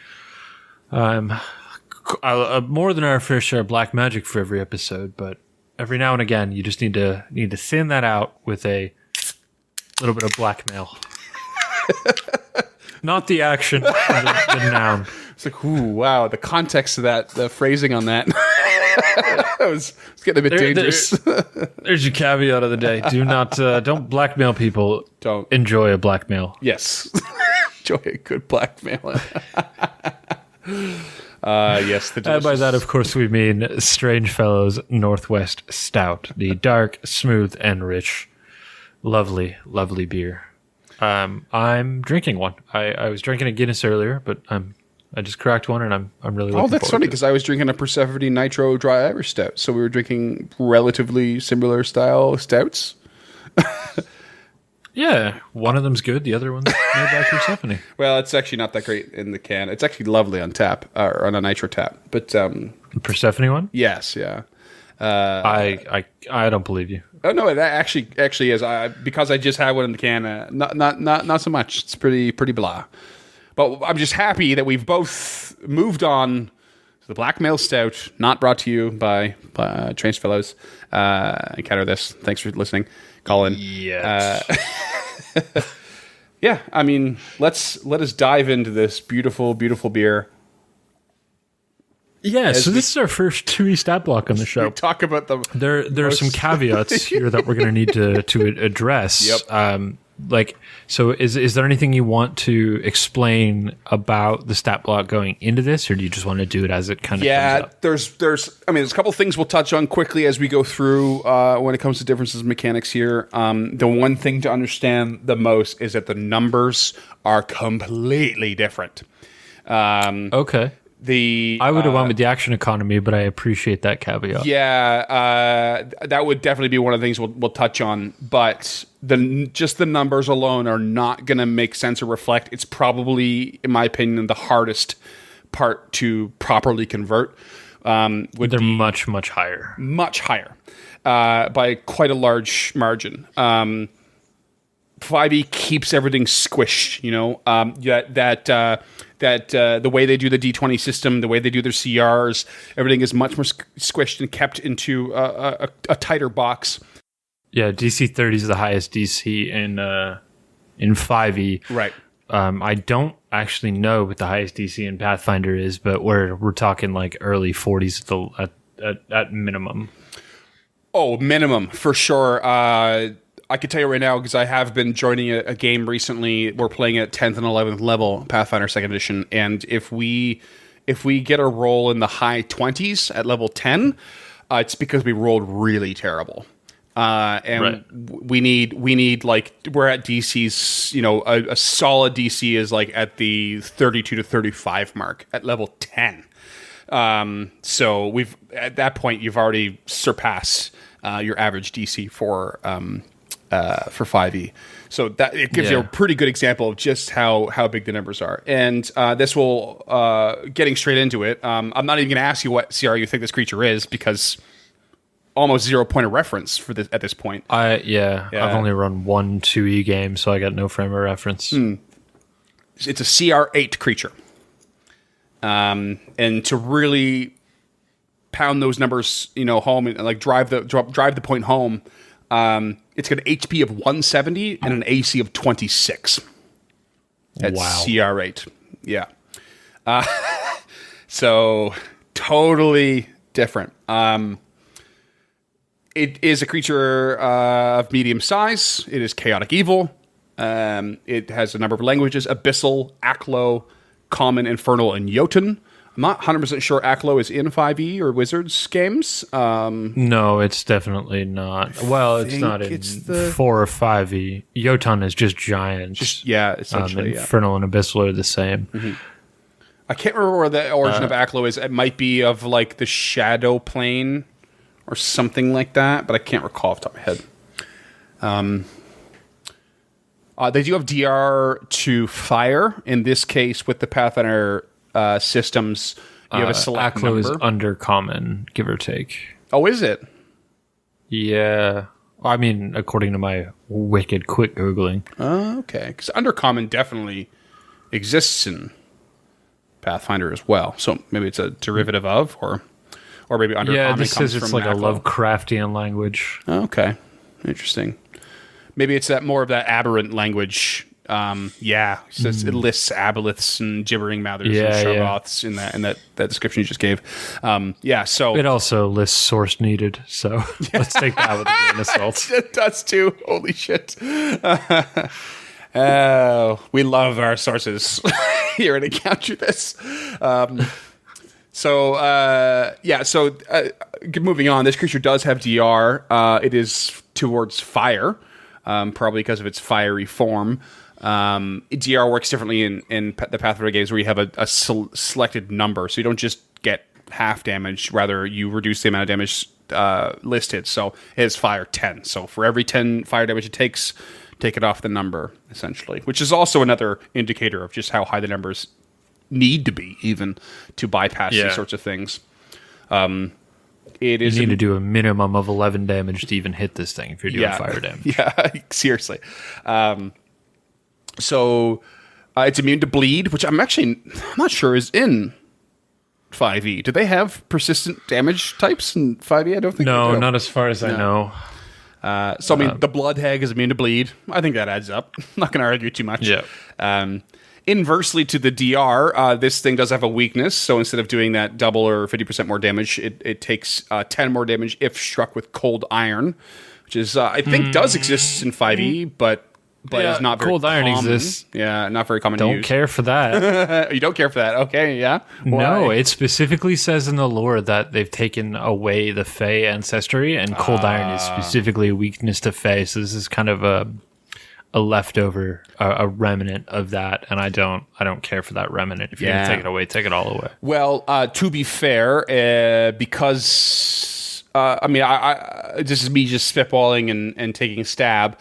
More than our fair share of black magic for every episode, but every now and again, you just need to thin that out with a little bit of blackmail. Not the action, the noun. It's like, ooh, wow, the context of that, the phrasing on that, it's getting a bit dangerous. There's your caveat of the day. Do not, don't blackmail people. Don't. Enjoy a blackmail. Yes. Enjoy a good blackmail. Yes. The And by that, of course, we mean Strange Fellows Northwest Stout. The dark, smooth, and rich. Lovely, lovely beer. I'm drinking one. I was drinking a Guinness earlier, but I just cracked one, and I'm really looking that's funny, because I was drinking a Persephone Nitro Dry Irish Stout, so we were drinking relatively similar style stouts. Yeah, one of them's good. The other one's made by Persephone. Well, it's actually not that great in the can. It's actually lovely on tap, or on a nitro tap. But Persephone one? yes, yeah. I don't believe you. Oh no, it actually is. Because I just had one in the can. Not so much. It's pretty blah. But I'm just happy that we've both moved on to the Blackmail Stout, not brought to you by Strange Fellows. Encounter this. Thanks for listening, Colin. Yeah. Yeah, I mean, let us dive into this beautiful, beautiful beer. Yeah, so this is our first 2E stat block on the show. We talk about them. There are some caveats here that we're going to need to address. Yep. So is there anything you want to explain about the stat block going into this, or do you just want to do it as it kind of comes up? there's a couple things we'll touch on quickly as we go through when it comes to differences in mechanics here. The one thing to understand the most is that the numbers are completely different. Okay. I would have went with the action economy, but I appreciate that caveat. Yeah, that would definitely be one of the things we'll touch on. But just the numbers alone are not going to make sense or reflect. It's probably, in my opinion, the hardest part to properly convert. They're much, much higher. Much higher, by quite a large margin. 5e keeps everything squished, that the way they do the D20 system, the way they do their CRs, everything is much more squished and kept into a tighter box. Yeah, DC 30 is the highest DC in 5e. Right. I don't actually know what the highest DC in Pathfinder is, but we're talking like early 40s at minimum. Oh, minimum for sure. I can tell you right now, because I have been joining a game recently. We're playing at 10th and 11th level, Pathfinder 2nd Edition, and if we get a roll in the high 20s at level 10, it's because we rolled really terrible. And right. we need like, we're at DC's, a solid DC is like at the 32 to 35 mark at level 10. So at that point, you've already surpassed your average DC for 5e. So that it gives you a pretty good example of just how big the numbers are. And this will, getting straight into it, I'm not even going to ask you what CR you think this creature is, because almost 0 point of reference for this at this point. I've only run one 2E game, so I got no frame of reference. It's a CR8 creature. And to really pound those numbers, home and like drive the point home, it's got an HP of 170 and an AC of 26. That's CR8. Yeah. So totally different. It is a creature of medium size. It is chaotic evil. It has a number of languages: Abyssal, Aklo, Common, Infernal, and Jotun. I'm not 100% sure Aklo is in 5e or Wizards games. No, it's definitely not. Well, it's not in 4 or 5e. Jotun is just giant. Essentially. Infernal and Abyssal are the same. Mm-hmm. I can't remember where the origin of Aklo is. It might be of like the Shadow Plane or something like that, but I can't recall off the top of my head. They do have DR to fire. In this case, with the Pathfinder systems, you have a select Aklo number. is under common, give or take. Oh, is it? Yeah. I mean, according to my wicked quick Googling. Okay. Because undercommon definitely exists in Pathfinder as well. So maybe it's a derivative of, or maybe undercommon. Yeah, this says it's like Aklo. a Lovecraftian language. Okay. Interesting. Maybe it's more of that aberrant language It lists aboleths and gibbering mouthers and shargoths in that description you just gave. So it also lists source needed. So let's take that with a grain of salt. It does too. Holy shit. We love our sources here at Encounter This. Moving on, this creature does have DR. It is towards fire, probably because of its fiery form. DR works differently in the Pathfinder games where you have a selected number, so you don't just get half damage, rather you reduce the amount of damage listed. So it has fire 10. So for every 10 fire damage it takes, take it off the number, essentially, which is also another indicator of just how high the numbers need to be even to bypass these sorts of things. You need to do a minimum of 11 damage to even hit this thing if you're doing fire damage. Yeah, seriously. It's immune to bleed, which I'm not sure is in 5e. Do they have persistent damage types in 5e? I don't think no, they do. Not as far as I know. The Blood Hag is immune to bleed. I think that adds up. I'm not going to argue too much. Yeah. Inversely to the DR, this thing does have a weakness. So instead of doing that double or 50% more damage, it takes 10 more damage if struck with cold iron, which is I think does exist in 5e, but is not very cold common. Iron exists. Yeah, not very common to use. Don't care for that. You don't care for that? Okay, yeah. Why? No, it specifically says in the lore that they've taken away the Fey ancestry, and cold iron is specifically a weakness to Fey. So this is kind of a leftover, a remnant of that, and I don't care for that remnant. If you're gonna take it away, take it all away. Well, to be fair, because this is me just spitballing and taking a stab,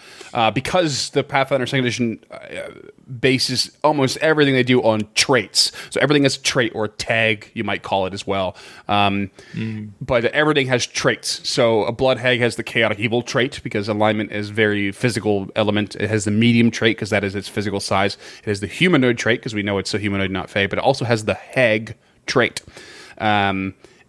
because the Pathfinder 2nd Edition bases almost everything they do on traits. So everything has a trait or a tag, you might call it as well. But everything has traits. So a Blood Hag has the Chaotic Evil trait because alignment is very physical element. It has the Medium trait because that is its physical size. It has the Humanoid trait because we know it's a humanoid, not Fey. But it also has the Hag trait.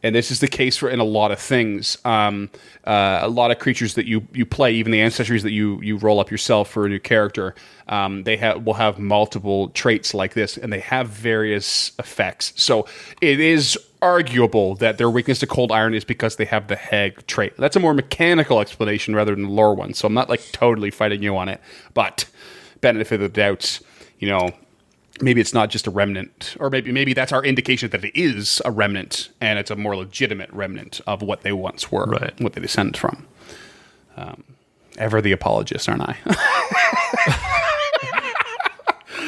And this is the case in a lot of things. A lot of creatures that you play, even the ancestries that you roll up yourself for a new character, will have multiple traits like this, and they have various effects. So it is arguable that their weakness to cold iron is because they have the Hag trait. That's a more mechanical explanation rather than the lore one. So I'm not totally fighting you on it, but benefit of the doubt, maybe it's not just a remnant, or maybe that's our indication that it is a remnant, and it's a more legitimate remnant of what they once were, what they descend from. Ever the apologist, aren't I?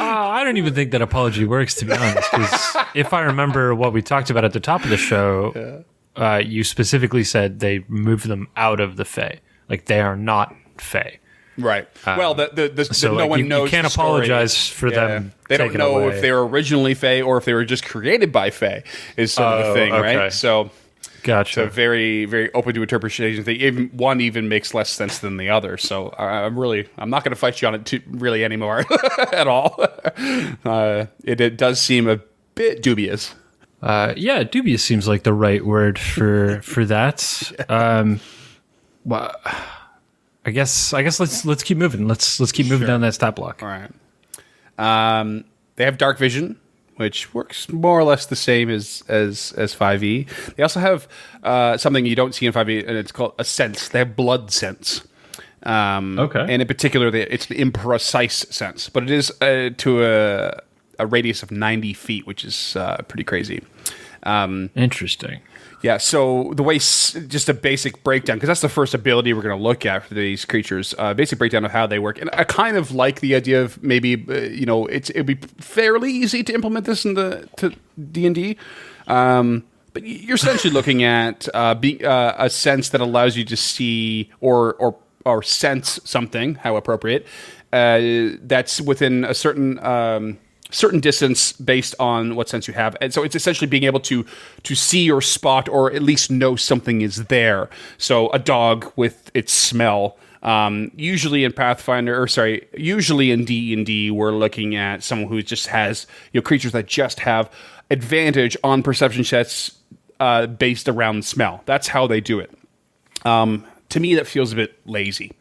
I don't even think that apology works, to be honest, because if I remember what we talked about at the top of the show, you specifically said they moved them out of the Fae. They are not Fae. Right. Well, so no one knows. You can't apologize for them. They don't know if they were originally Fae or if they were just created by Fae. Is sort of the thing, right? So, gotcha. So very, very open to interpretation. One even makes less sense than the other. So I'm not going to fight you on it really anymore at all. It does seem a bit dubious. Dubious seems like the right word for that. Well. I guess let's keep moving. Let's keep moving down that stat block. All right. They have dark vision, which works more or less the same as 5e. They also have something you don't see in 5e, and it's called a sense. They have blood sense. Okay. And in particular, it's the imprecise sense, but it is to a radius of 90 feet, which is pretty crazy. Interesting. Yeah, so the way, just a basic breakdown, because that's the first ability we're going to look at for these creatures, basic breakdown of how they work. And I kind of like the idea of maybe, it'd be fairly easy to implement this into D&D. But you're essentially looking at a sense that allows you to see or sense something, how appropriate, that's within a certain distance based on what sense you have. And so it's essentially being able to see or spot or at least know something is there. So a dog with its smell. Usually in D&D, we're looking at someone who just has creatures that just have advantage on perception checks based around smell. That's how they do it. To me, that feels a bit lazy.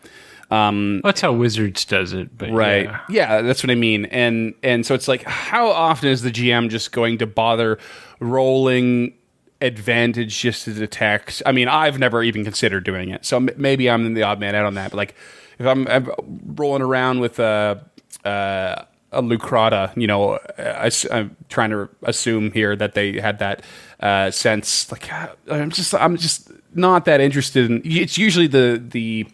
That's how Wizards does it, but Right. Yeah, that's what I mean. And so it's like, how often is the GM just going to bother rolling advantage just to detect? I mean, I've never even considered doing it, so maybe I'm the odd man out on that. But like, if I'm rolling around with a Lucrata, I'm trying to assume here that they had that sense. Like, I'm just not that interested in. It's usually the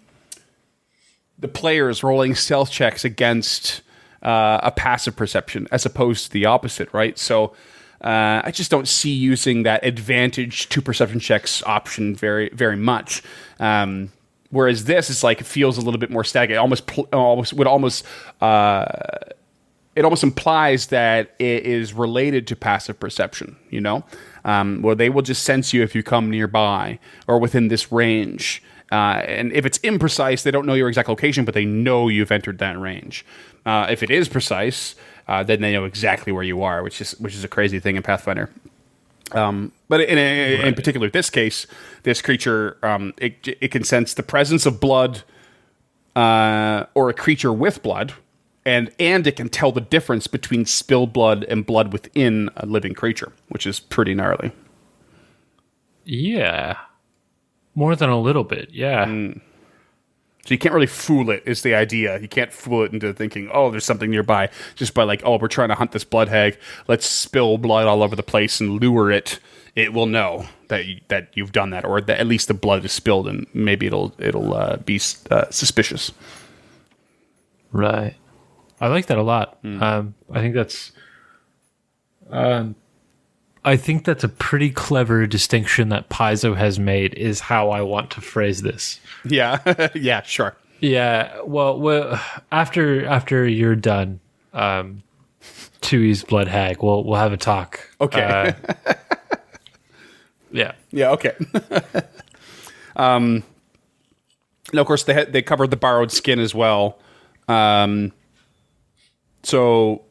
players rolling stealth checks against a passive perception as opposed to the opposite, right? So I just don't see using that advantage to perception checks option very, very much. Whereas this is like, it feels a little bit more static. It almost implies that it is related to passive perception, where they will just sense you if you come nearby or within this range. And if it's imprecise, they don't know your exact location, but they know you've entered that range. If it is precise, then they know exactly where you are, which is a crazy thing in Pathfinder. But in particular, this case, this creature, it can sense the presence of blood or a creature with blood, and it can tell the difference between spilled blood and blood within a living creature, which is pretty gnarly. Yeah. More than a little bit, yeah. So you can't really fool it, is the idea. You can't fool it into thinking, oh, there's something nearby, just by like, oh, we're trying to hunt this blood hag. Let's spill blood all over the place and lure it. It will know that you've done that, or that at least the blood is spilled, and maybe it'll be suspicious. Right. I like that a lot. I think that's... I think that's a pretty clever distinction that Paizo has made, is how I want to phrase this. Yeah. Yeah, sure. Yeah. Well, after you're done, Tui's Blood Hag, we'll have a talk. Okay. Yeah. Yeah, okay. Now, of course, they covered the borrowed skin as well. So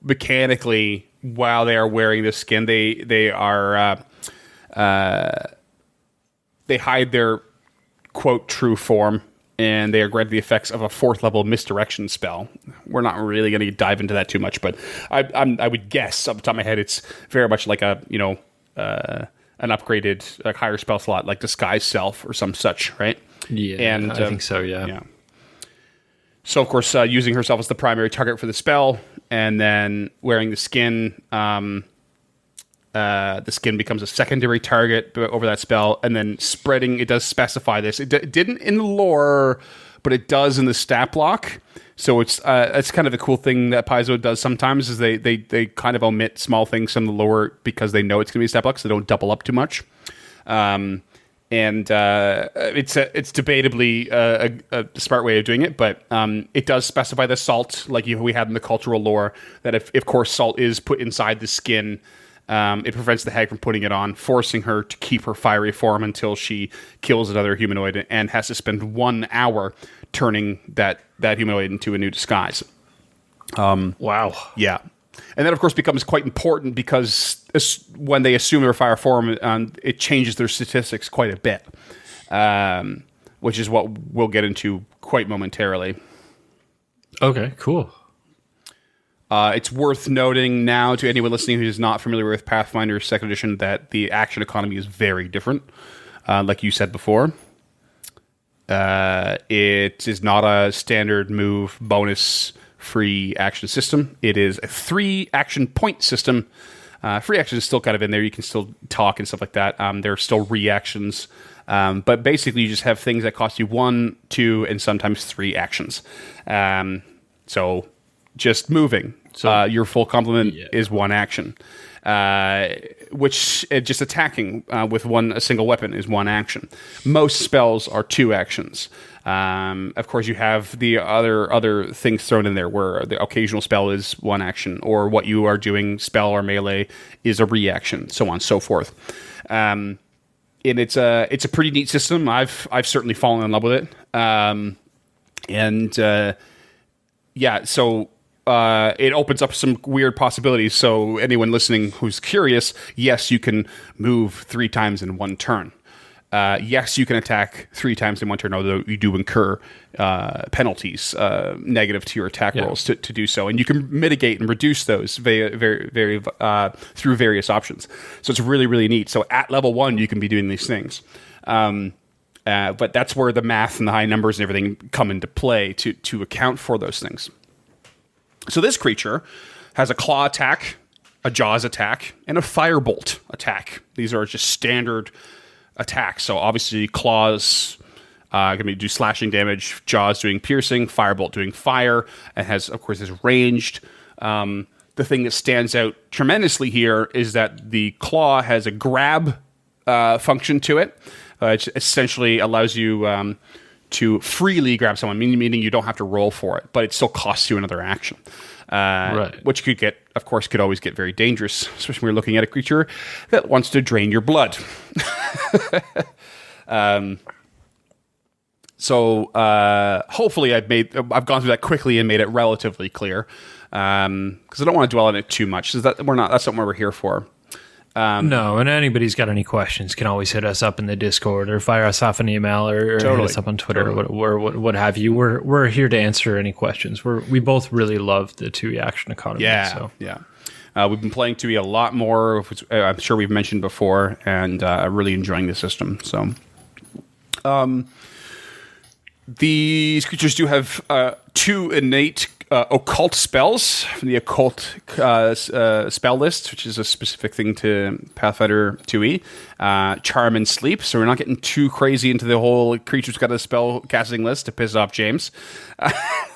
mechanically, while they are wearing this skin, they hide their quote true form, and they are granted the effects of a 4th level misdirection spell. We're not really going to dive into that too much, but I would guess off the top of my head it's very much like an upgraded, like, higher spell slot, like Disguise Self or some such, right? Yeah, and I think so. Yeah. So, of course, using herself as the primary target for the spell, and then wearing the skin, the skin becomes a secondary target over that spell, and then spreading. It does specify this. It didn't in the lore, but it does in the stat block. So it's kind of a cool thing that Paizo does sometimes, is they kind of omit small things from the lore because they know it's going to be a stat block, so they don't double up too much. And it's debatably a smart way of doing it, but it does specify the salt, like we had in the cultural lore, that if course salt is put inside the skin, it prevents the hag from putting it on, forcing her to keep her fiery form until she kills another humanoid and has to spend 1 hour turning that humanoid into a new disguise. Wow. Yeah. And that, of course, becomes quite important because when they assume their fire form, it changes their statistics quite a bit, which is what we'll get into quite momentarily. Okay, cool. It's worth noting now to anyone listening who is not familiar with Pathfinder 2nd Edition that the action economy is very different. Like you said before, it is not a standard move bonus free action system. It is a 3 action point system. Free action is still kind of in there. You can still talk and stuff like that. There are still reactions. But basically, you just have things that cost you 1, 2, and sometimes 3 actions. So just moving. So your full complement is 1 action. Which just attacking with a single weapon is 1 action. Most spells are 2 actions. Of course, you have the other things thrown in there, where the occasional spell is 1 action, or what you are doing, spell or melee, is a reaction, so on and so forth. And it's a pretty neat system. I've certainly fallen in love with it. So it opens up some weird possibilities. So anyone listening who's curious, yes, you can move 3 times in 1 turn. yes, you can attack 3 times in one turn, although you do incur penalties negative to your attack rolls to do so. And you can mitigate and reduce those very through various options. So it's really, really neat. So at level 1, you can be doing these things. But that's where the math and the high numbers and everything come into play to account for those things. So this creature has a claw attack, a jaws attack, and a firebolt attack. These are just standard attacks. So obviously claws going to do slashing damage, jaws doing piercing, firebolt doing fire. It has, of course, is ranged. The thing that stands out tremendously here is that the claw has a grab function to it. It essentially allows you to freely grab someone, meaning you don't have to roll for it, but it still costs you another action. Which could always get very dangerous, especially when you're looking at a creature that wants to drain your blood. So hopefully I've gone through that quickly and made it relatively clear, because I don't want to dwell on it too much. That's not what we're here for. No, and anybody's got any questions can always hit us up in the Discord or fire us off an email or hit us up on Twitter or what have you. We're here to answer any questions. We both really love the 2E action economy. Yeah. We've been playing 2E a lot more, which I'm sure we've mentioned before, and really enjoying the system. So, these creatures do have 2 innate occult spells from the occult spell list, which is a specific thing to Pathfinder 2E. Charm and Sleep, so we're not getting too crazy into the whole creature's got a spell casting list to piss off James.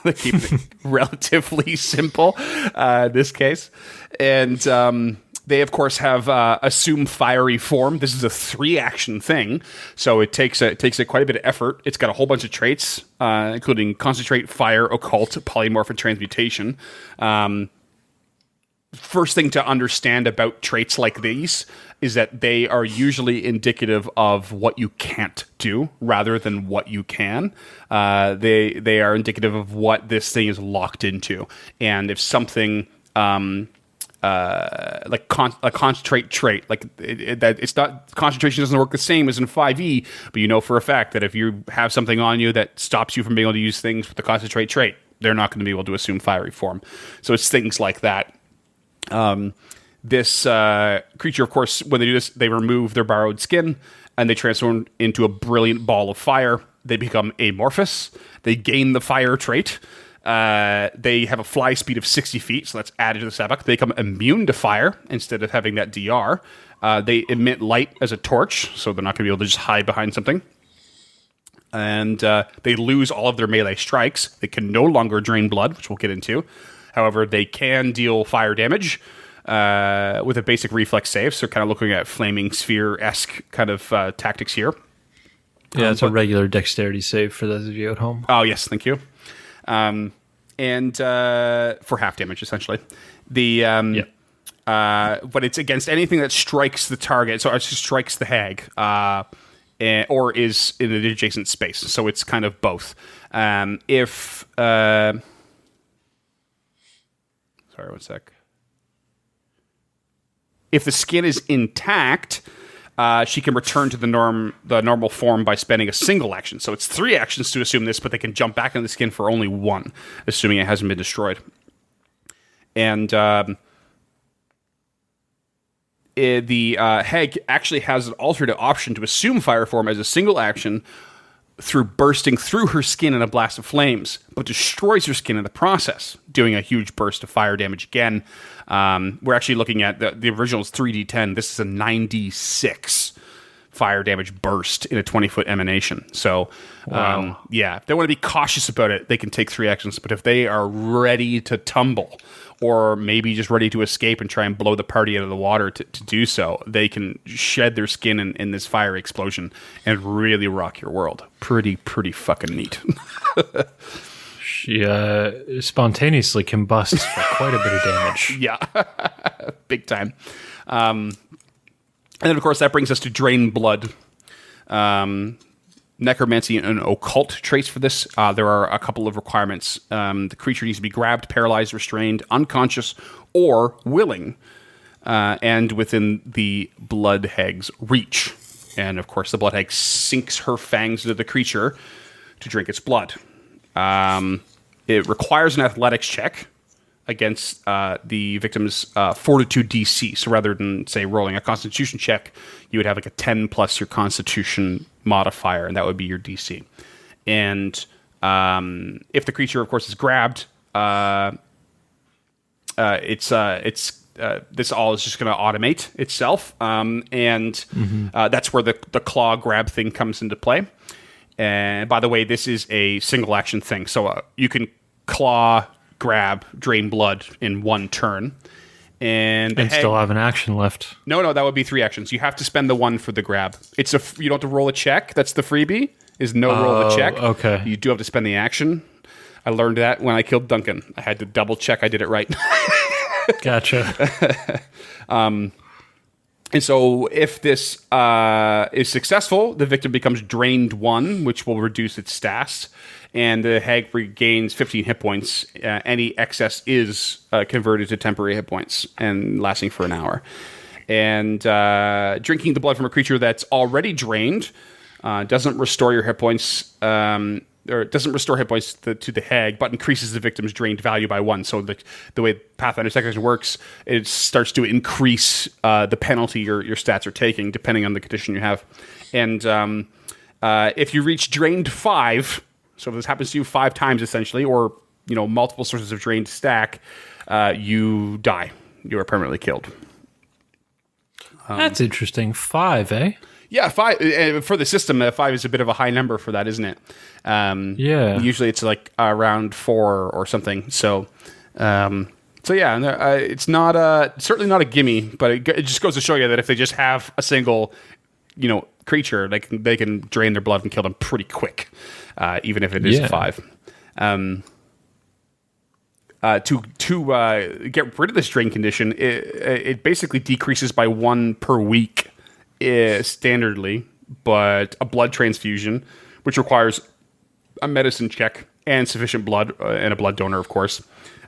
They keep it relatively simple in this case. And they, of course, have Assume Fiery Form. This is a 3-action thing, so it takes quite a bit of effort. It's got a whole bunch of traits, including Concentrate, Fire, Occult, Polymorph, and Transmutation. First thing to understand about traits like these is that they are usually indicative of what you can't do rather than what you can. They are indicative of what this thing is locked into. And if something... like a concentrate trait, it's not, concentration doesn't work the same as in 5e, but you know for a fact that if you have something on you that stops you from being able to use things with the concentrate trait, they're not going to be able to assume fiery form. So it's things like that. This creature, of course, when they do this, they remove their borrowed skin and they transform into a brilliant ball of fire. They become amorphous. They gain the fire trait. They have a fly speed of 60 feet, so that's added to the stat block. They become immune to fire instead of having that DR. They emit light as a torch, so they're not going to be able to just hide behind something. And they lose all of their melee strikes. They can no longer drain blood, which we'll get into. However, they can deal fire damage with a basic reflex save, so kind of looking at Flaming Sphere-esque kind of tactics here. Yeah, it's a regular dexterity save for those of you at home. Oh, yes, thank you. And for half damage, essentially. But it's against anything that strikes the target, so it strikes the hag, or is in an adjacent space. So it's kind of both. Sorry, one sec. If the skin is intact, she can return to the normal form by spending a single action. So it's 3 actions to assume this, but they can jump back into the skin for only 1, assuming it hasn't been destroyed. And the hag actually has an alternate option to assume fire form as a single action through bursting through her skin in a blast of flames, but destroys her skin in the process, doing a huge burst of fire damage again. We're actually looking at the original is 3d10. This is a 9d6 fire damage burst in a 20-foot emanation. So, Wow. If they want to be cautious about it, they can take 3 actions. But if they are ready to tumble, or maybe just ready to escape and try and blow the party out of the water to do so, they can shed their skin in this fire explosion and really rock your world. Pretty fucking neat. She spontaneously combusts for quite a bit of damage. Yeah, big time. And then, of course, that brings us to Drain Blood. Necromancy and occult traits for this. There are a couple of requirements. The creature needs to be grabbed, paralyzed, restrained, unconscious, or willing, and within the Blood Hag's reach. And of course, the Blood Hag sinks her fangs into the creature to drink its blood. It requires an athletics check against the victim's fortitude DC. So rather than, say, rolling a constitution check, you would have like a 10 plus your constitution modifier, and that would be your DC. And if the creature, of course, is grabbed, this all is just going to automate itself. That's where the claw grab thing comes into play. And by the way, this is a single action thing. So you can claw, grab, drain blood in one turn. And still have an action left. No, that would be 3 actions. You have to spend the one for the grab. You don't have to roll a check. That's the freebie, is no roll the check. Okay. You do have to spend the action. I learned that when I killed Duncan. I had to double check I did it right. Gotcha. And so if this is successful, the victim becomes drained 1, which will reduce its stats, and the hag regains 15 hit points. Any excess is converted to temporary hit points and lasting for an hour. And drinking the blood from a creature that's already drained doesn't restore your hit points, or it doesn't restore hit points to the hag, but increases the victim's drained value by 1. So the way Pathfinder Second Edition works, it starts to increase the penalty your stats are taking, depending on the condition you have. And if you reach drained 5, so if this happens to you 5 times essentially, or multiple sources of drained stack, you die. You are permanently killed. That's interesting. 5, eh? Yeah, 5 for the system. 5 is a bit of a high number for that, isn't it? Yeah. Usually it's like around 4 or something. So yeah, it's not certainly not a gimme, but it just goes to show you that if they just have a single, creature, they can drain their blood and kill them pretty quick, even if it is a 5. To get rid of this drain condition, it basically decreases by 1 per week. Standardly, but a blood transfusion, which requires a medicine check and sufficient blood and a blood donor, of course,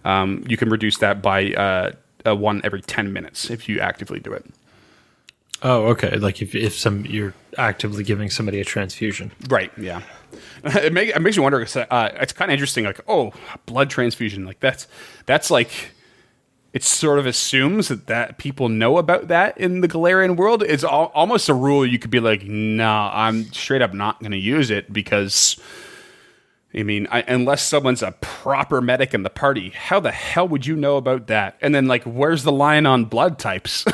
you can reduce that by 1 every 10 minutes if you actively do it. Oh, okay. Like if you're actively giving somebody a transfusion, right? Yeah, it makes you wonder. It's kind of interesting. Like, a blood transfusion, like that's like. It sort of assumes that people know about that in the Galarian world. It's almost a rule you could be like, nah, I'm straight up not going to use it because, unless someone's a proper medic in the party, how the hell would you know about that? And then, where's the line on blood types?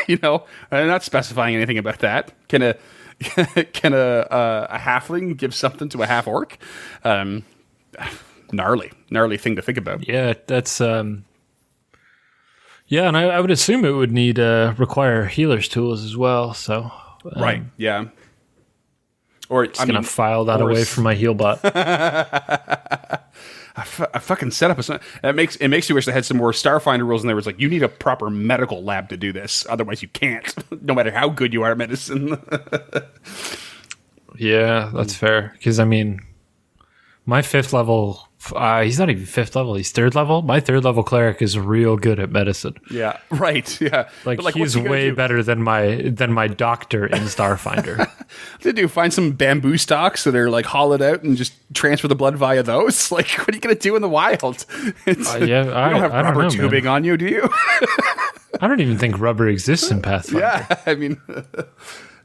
I'm not specifying anything about that. Can a halfling give something to a half orc? Gnarly thing to think about. Yeah, that's... Yeah, and I would assume it would need require healer's tools as well. So right, yeah. Or I'm gonna file that away from my heal bot. I fucking set up it makes you wish they had some more Starfinder rules, and there was you need a proper medical lab to do this, otherwise you can't, no matter how good you are at medicine. Yeah, that's fair. Because my 5th level. He's not even 5th level. He's 3rd level. My 3rd level cleric is real good at medicine. Yeah, right. Yeah, but he's way better than my doctor in Starfinder. What do? Find some bamboo stalks that are hollowed out and just transfer the blood via those? What are you gonna do in the wild? You don't have rubber tubing on you, do you? I don't even think rubber exists in Pathfinder.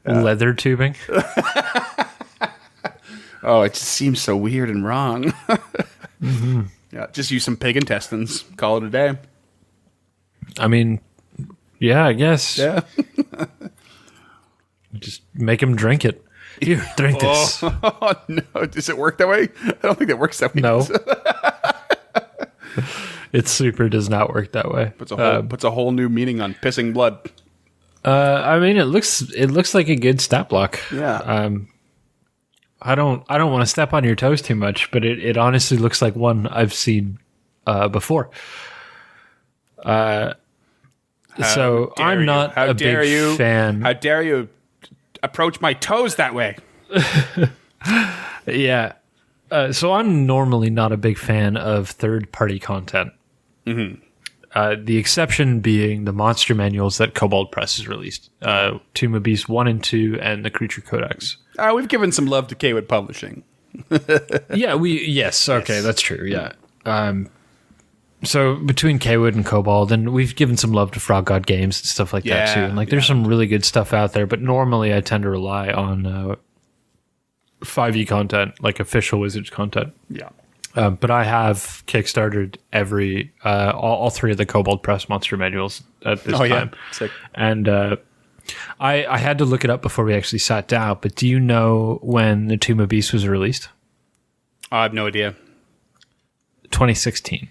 Yeah, leather tubing. Oh, it just seems so weird and wrong. Mm-hmm. Yeah, just use some pig intestines. Call it a day. Yeah, I guess. Yeah. Just make him drink it. Here, drink this. Oh, no. Does it work that way? I don't think it works that way. No. It super does not work that way. Puts a whole new meaning on pissing blood. It looks like a good stat block. Yeah. I don't want to step on your toes too much, but it honestly looks like one I've seen before. So I'm not a big fan. How dare you approach my toes that way? Yeah. So I'm normally not a big fan of third-party content. Mm-hmm. The exception being the monster manuals that Kobold Press has released. Tomb of Beasts 1 and 2 and the Creature Codex. We've given some love to Kaywood Publishing. Yes, okay, that's true, yeah. So between Kaywood and Kobold, and we've given some love to Frog God Games and stuff like that too. And there's some really good stuff out there, but normally I tend to rely on 5e content, like official Wizards content. Yeah. But I have kickstarted all 3 of the Kobold Press monster manuals at this time. Yeah. Sick. And I had to look it up before we actually sat down, but do you know when the Tomb of Beasts was released? I have no idea. 2016.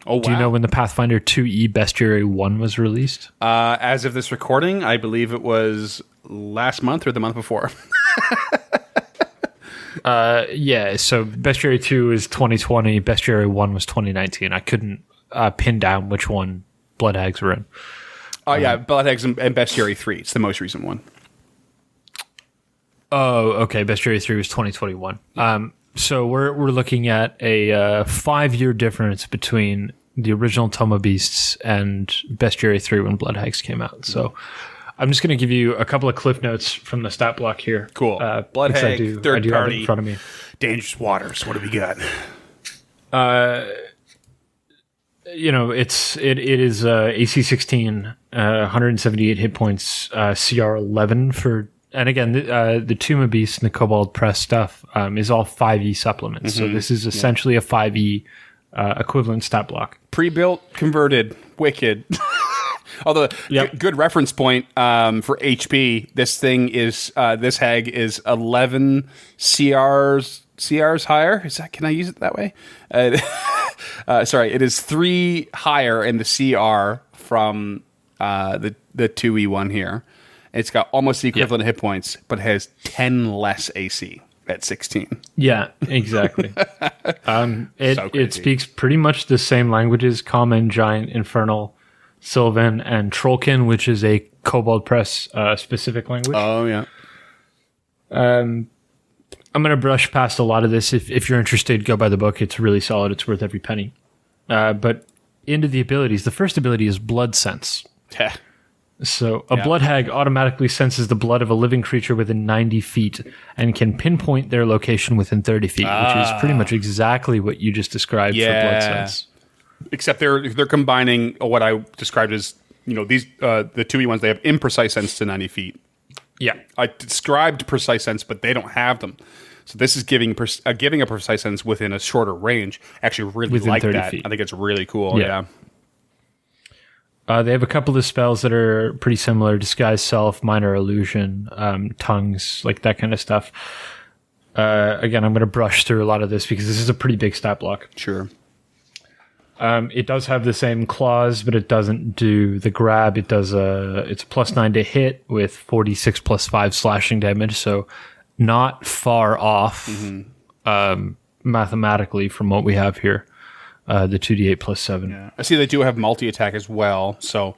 Oh, wow. Do you know when the Pathfinder 2e Bestiary 1 was released? As of this recording, I believe it was last month or the month before. So Bestiary 2 is 2020, Bestiary 1 was 2019. I couldn't pin down which one Blood Hags were in. Blood Hags and Bestiary 3. It's the most recent one. Oh, okay. Bestiary 3 was 2021. So we're looking at a 5-year difference between the original Tome of Beasts and Bestiary 3 when Blood Hags came out. So I'm just going to give you a couple of cliff notes from the stat block here. Cool. Blood Hag, third party, have it in front of me. Dangerous Waters. What have we got? It is AC 16, 178 hit points, CR 11 for. And again, the Tomb of Beasts and the Kobold Press stuff is all 5e supplements. So this is essentially a 5e equivalent stat block. Pre-built, converted, wicked. Although, good reference point for HP, this thing is, this hag is 11 CRs higher. Can I use it that way? Sorry, it is 3 higher in the CR from the 2e one here. It's got almost the equivalent hit points, but has 10 less AC at 16. Yeah, exactly. It speaks pretty much the same languages: Common, Giant, Infernal, Sylvan, and Trollkin, which is a Kobold Press specific language. Oh, yeah. I'm going to brush past a lot of this. If you're interested, go buy the book. It's really solid. It's worth every penny. But into the abilities, the first ability is Blood Sense. Yeah. So a Blood Hag automatically senses the blood of a living creature within 90 feet and can pinpoint their location within 30 feet, which is pretty much exactly what you just described for Blood Sense. Except they're combining what I described as, these the 2e ones, they have imprecise sense to 90 feet. Yeah. I described precise sense, but they don't have them. So this is giving a precise sense within a shorter range. Actually, really within like 30 that. feet. I think it's really cool. Yeah. They have a couple of spells that are pretty similar: Disguise Self, Minor Illusion, Tongues, like that kind of stuff. Again, I'm going to brush through a lot of this because this is a pretty big stat block. Sure. It does have the same claws, but it doesn't do the grab. It does it's a +9 to hit with 46 +5 slashing damage, so not far off mathematically from what we have here. The 2d8 +7. Yeah. I see they do have multi-attack as well, so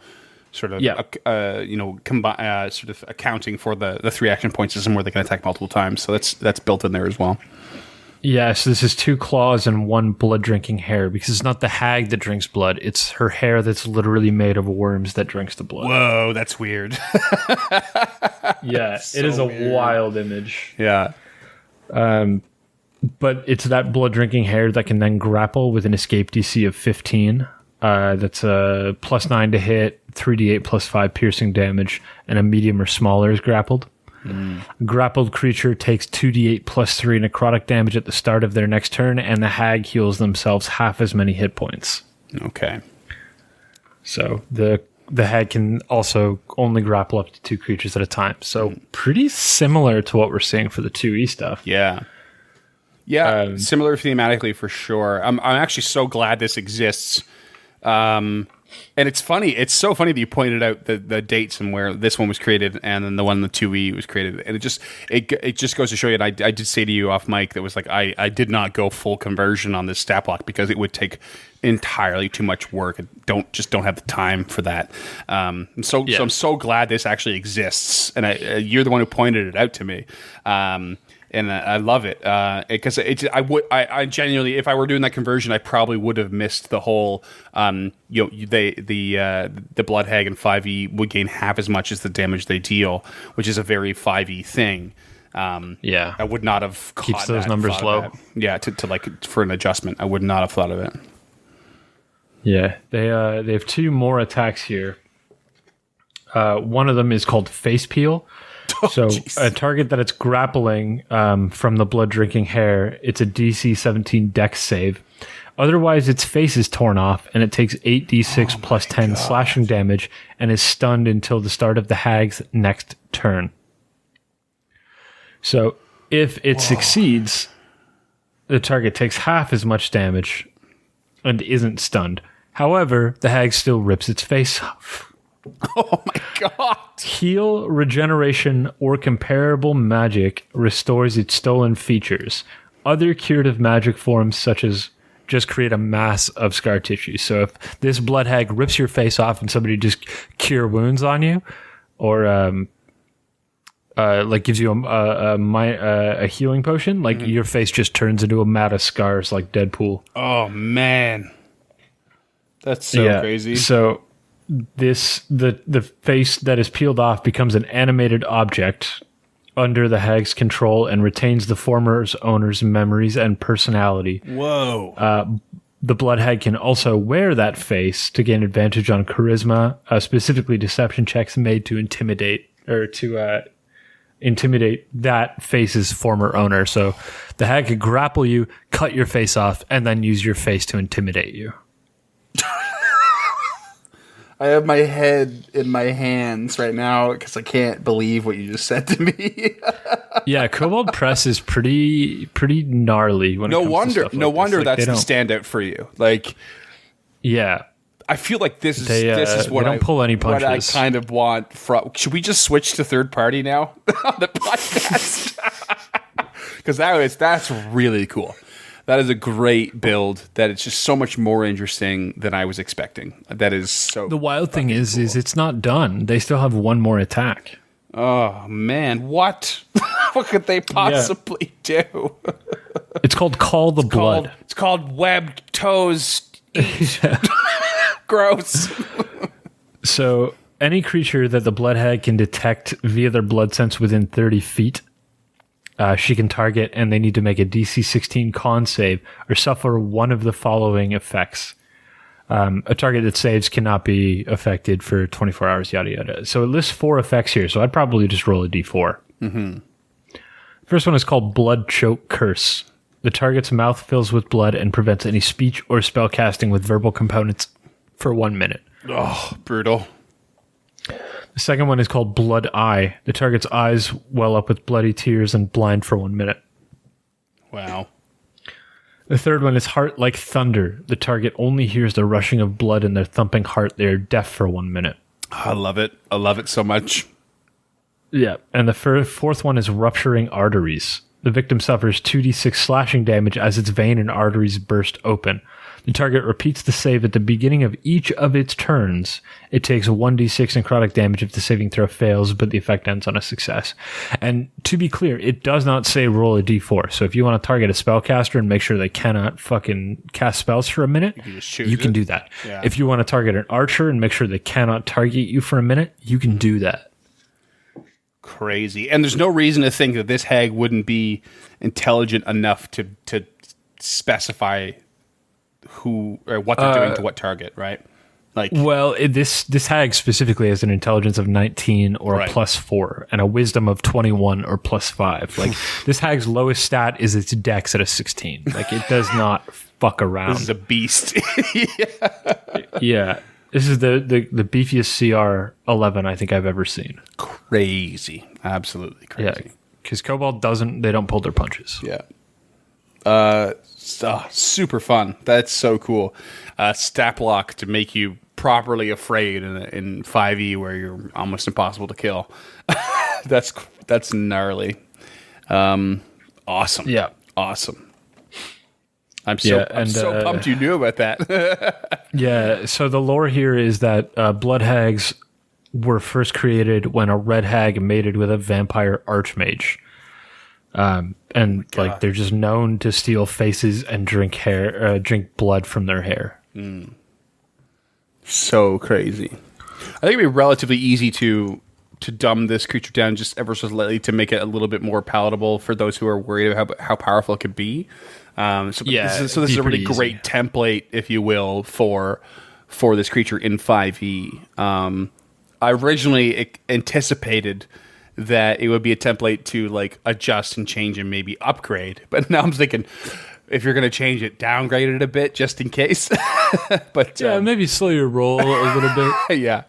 sort of sort of accounting for the 3 action point system where they can attack multiple times. So that's built in there as well. Yeah, so this is 2 claws and 1 blood-drinking hair, because it's not the hag that drinks blood, it's her hair that's literally made of worms that drinks the blood. Whoa, that's weird. Yeah, so it is a wild image. Yeah. But it's that blood-drinking hair that can then grapple with an escape DC of 15. That's a +9 to hit, 3d8 +5 piercing damage, and a medium or smaller is grappled. Grappled creature takes 2d8 +3 necrotic damage at the start of their next turn, and the hag heals themselves half as many hit points. Okay. So the hag can also only grapple up to 2 creatures at a time. So pretty similar to what we're seeing for the 2e stuff. Yeah. Yeah, similar thematically for sure. I'm actually so glad this exists. And it's funny. It's so funny that you pointed out the dates and where this one was created and then the one in the 2e was created. And it just goes to show you, and I did say to you off mic that was like, I did not go full conversion on this stat block because it would take entirely too much work. I don't have the time for that. So I'm so glad this actually exists. And you're the one who pointed it out to me. and I love it because I genuinely, if I were doing that conversion, I probably would have missed the whole the Blood Hag and 5e would gain half as much as the damage they deal, which is a very 5e thing. I would not have caught keeps those numbers low. Yeah, to like for an adjustment, I would not have thought of it. Yeah, they have 2 more attacks here. One of them is called Face Peel. So a target that it's grappling from the blood drinking hair, it's a DC 17 Dex save. Otherwise, its face is torn off, and it takes 8d6 plus 10 slashing damage and is stunned until the start of the hag's next turn. So if it succeeds, the target takes half as much damage and isn't stunned. However, the hag still rips its face off. Oh my god. Heal, regeneration, or comparable magic restores its stolen features. Other curative magic forms, such as just create a mass of scar tissue. So if this blood hag rips your face off and somebody just cure wounds on you, or like gives you a healing potion, like your face just turns into a mat of scars like Deadpool. Oh man. That's so crazy. So the face that is peeled off becomes an animated object under the hag's control and retains the former owner's memories and personality. Whoa. The blood hag can also wear that face to gain advantage on charisma, specifically deception checks made to intimidate that face's former owner. So the hag could grapple you, cut your face off, and then use your face to intimidate you. I have my head in my hands right now because I can't believe what you just said to me. Yeah, Kobold Press is pretty gnarly when it comes to stuff like no wonder this. Like, that's the standout for you. Like, yeah, I feel like this is what they don't pull any punches. What I kind of want from. Should we just switch to third party now on the podcast? Because that's really cool. That is a great build. That it's just so much more interesting than I was expecting. That is so. The wild thing is it's not done. They still have 1 more attack. Oh man, what? What could they possibly do? It's called Call the Blood. It's called Webbed Toes. Gross. So any creature that the blood hag can detect via their blood sense within 30 feet. She can target, and they need to make a DC 16 con save or suffer one of the following effects. A target that saves cannot be affected for 24 hours, yada, yada. So it lists 4 effects here, so I'd probably just roll a D4. Mm-hmm. First one is called Blood Choke Curse. The target's mouth fills with blood and prevents any speech or spell casting with verbal components for 1 minute. Oh, brutal. The second one is called Blood Eye. The target's eyes well up with bloody tears and blind for 1 minute. Wow. The third one is Heart Like Thunder. The target only hears the rushing of blood in their thumping heart. They are deaf for 1 minute. I love it. I love it so much. Yeah. And the fourth one is Rupturing Arteries. The victim suffers 2d6 slashing damage as its vein and arteries burst open. The target repeats the save at the beginning of each of its turns. It takes 1d6 necrotic damage if the saving throw fails, but the effect ends on a success. And to be clear, it does not say roll a d4. So if you want to target a spellcaster and make sure they cannot fucking cast spells for a minute, you can do that. Yeah. If you want to target an archer and make sure they cannot target you for a minute, you can do that. Crazy. And there's no reason to think that this hag wouldn't be intelligent enough to specify who or what they're doing to what target, right? Like, well, this hag specifically has an intelligence of 19 or a +4 and a wisdom of 21 or +5. Like, this hag's lowest stat is its dex at a 16. Like, it does not fuck around. This is a beast. Yeah. This is the beefiest CR 11 I think I've ever seen. Crazy. Absolutely crazy. Yeah. Because Kobold they don't pull their punches. Yeah. Super fun. That's so cool. Stat block to make you properly afraid in 5e where you're almost impossible to kill. That's gnarly. Awesome. Yeah. Awesome. I'm so pumped you knew about that. Yeah. So the lore here is that blood hags were first created when a red hag mated with a vampire archmage. And like they're just known to steal faces and drink blood from their hair. So crazy. I think it'd be relatively easy to dumb this creature down just ever so slightly to make it a little bit more palatable for those who are worried about how powerful it could be. This is a really great template, if you will, for this creature in 5e. I originally anticipated that it would be a template to like adjust and change and maybe upgrade, but now I'm thinking if you're going to change it, downgrade it a bit just in case. But maybe slow your roll a little bit. Yeah.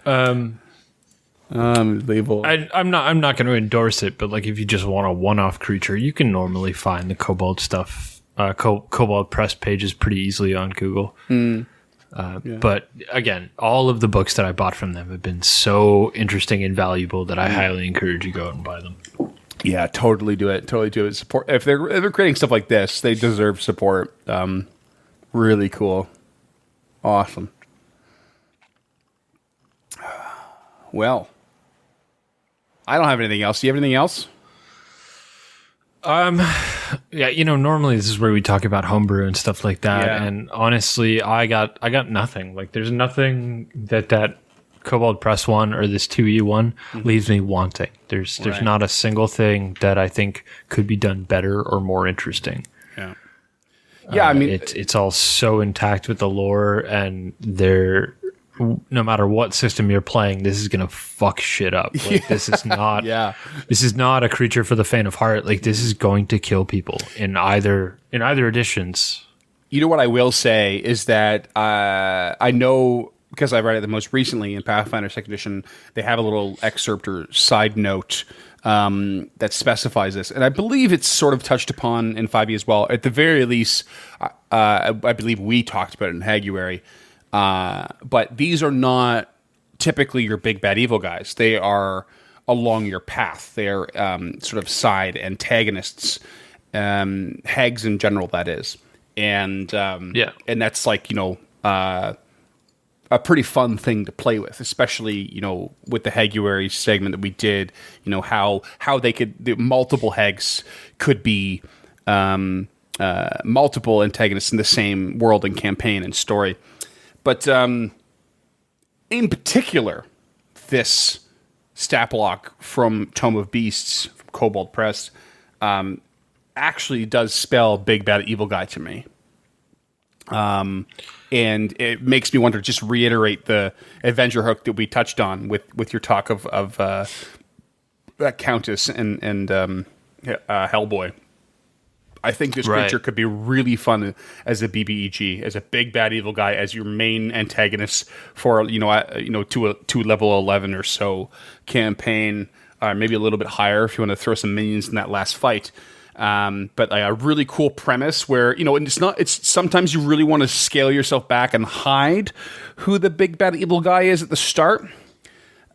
Unbelievable. I'm not going to endorse it, but like if you just want a one-off creature, you can normally find the Kobold stuff, Kobold press pages pretty easily on Google. But again, all of the books that I bought from them have been so interesting and valuable that I highly encourage you go out and buy them. Yeah, totally do it. Totally do it. Support if they're creating stuff like this, they deserve support. Really cool. Awesome. Well, I don't have anything else. Do you have anything else? Yeah, normally this is where we talk about homebrew and stuff like that. Yeah. And honestly, I got nothing. Like, there's nothing that Kobold Press one or this 2E one leaves me wanting. There's not a single thing that I think could be done better or more interesting. Yeah. Yeah, I mean, it's all so intact with the lore, and no matter what system you're playing, this is gonna fuck shit up. Like, this is not. This is not a creature for the faint of heart. Like, this is going to kill people in either editions. You know what I will say is that I know, because I read it the most recently in Pathfinder 2nd Edition, they have a little excerpt or side note that specifies this, and I believe it's sort of touched upon in 5e as well. At the very least, I believe we talked about it in Haguary. But these are not typically your big bad evil guys. They are along your path. They are sort of side antagonists, hags in general, that is. And and that's like, a pretty fun thing to play with, especially, with the Haguary segment that we did, how the multiple hags could be multiple antagonists in the same world and campaign and story. But in particular, this stat block from Tome of Beasts, from Kobold Press, actually does spell big bad evil guy to me. And it makes me want to just reiterate the adventure hook that we touched on with your talk of Countess and Hellboy. I think this creature could be really fun as a BBEG, as a big bad evil guy, as your main antagonist for to level 11 or so campaign, maybe a little bit higher if you want to throw some minions in that last fight. But a really cool premise where, and it's sometimes you really want to scale yourself back and hide who the big bad evil guy is at the start.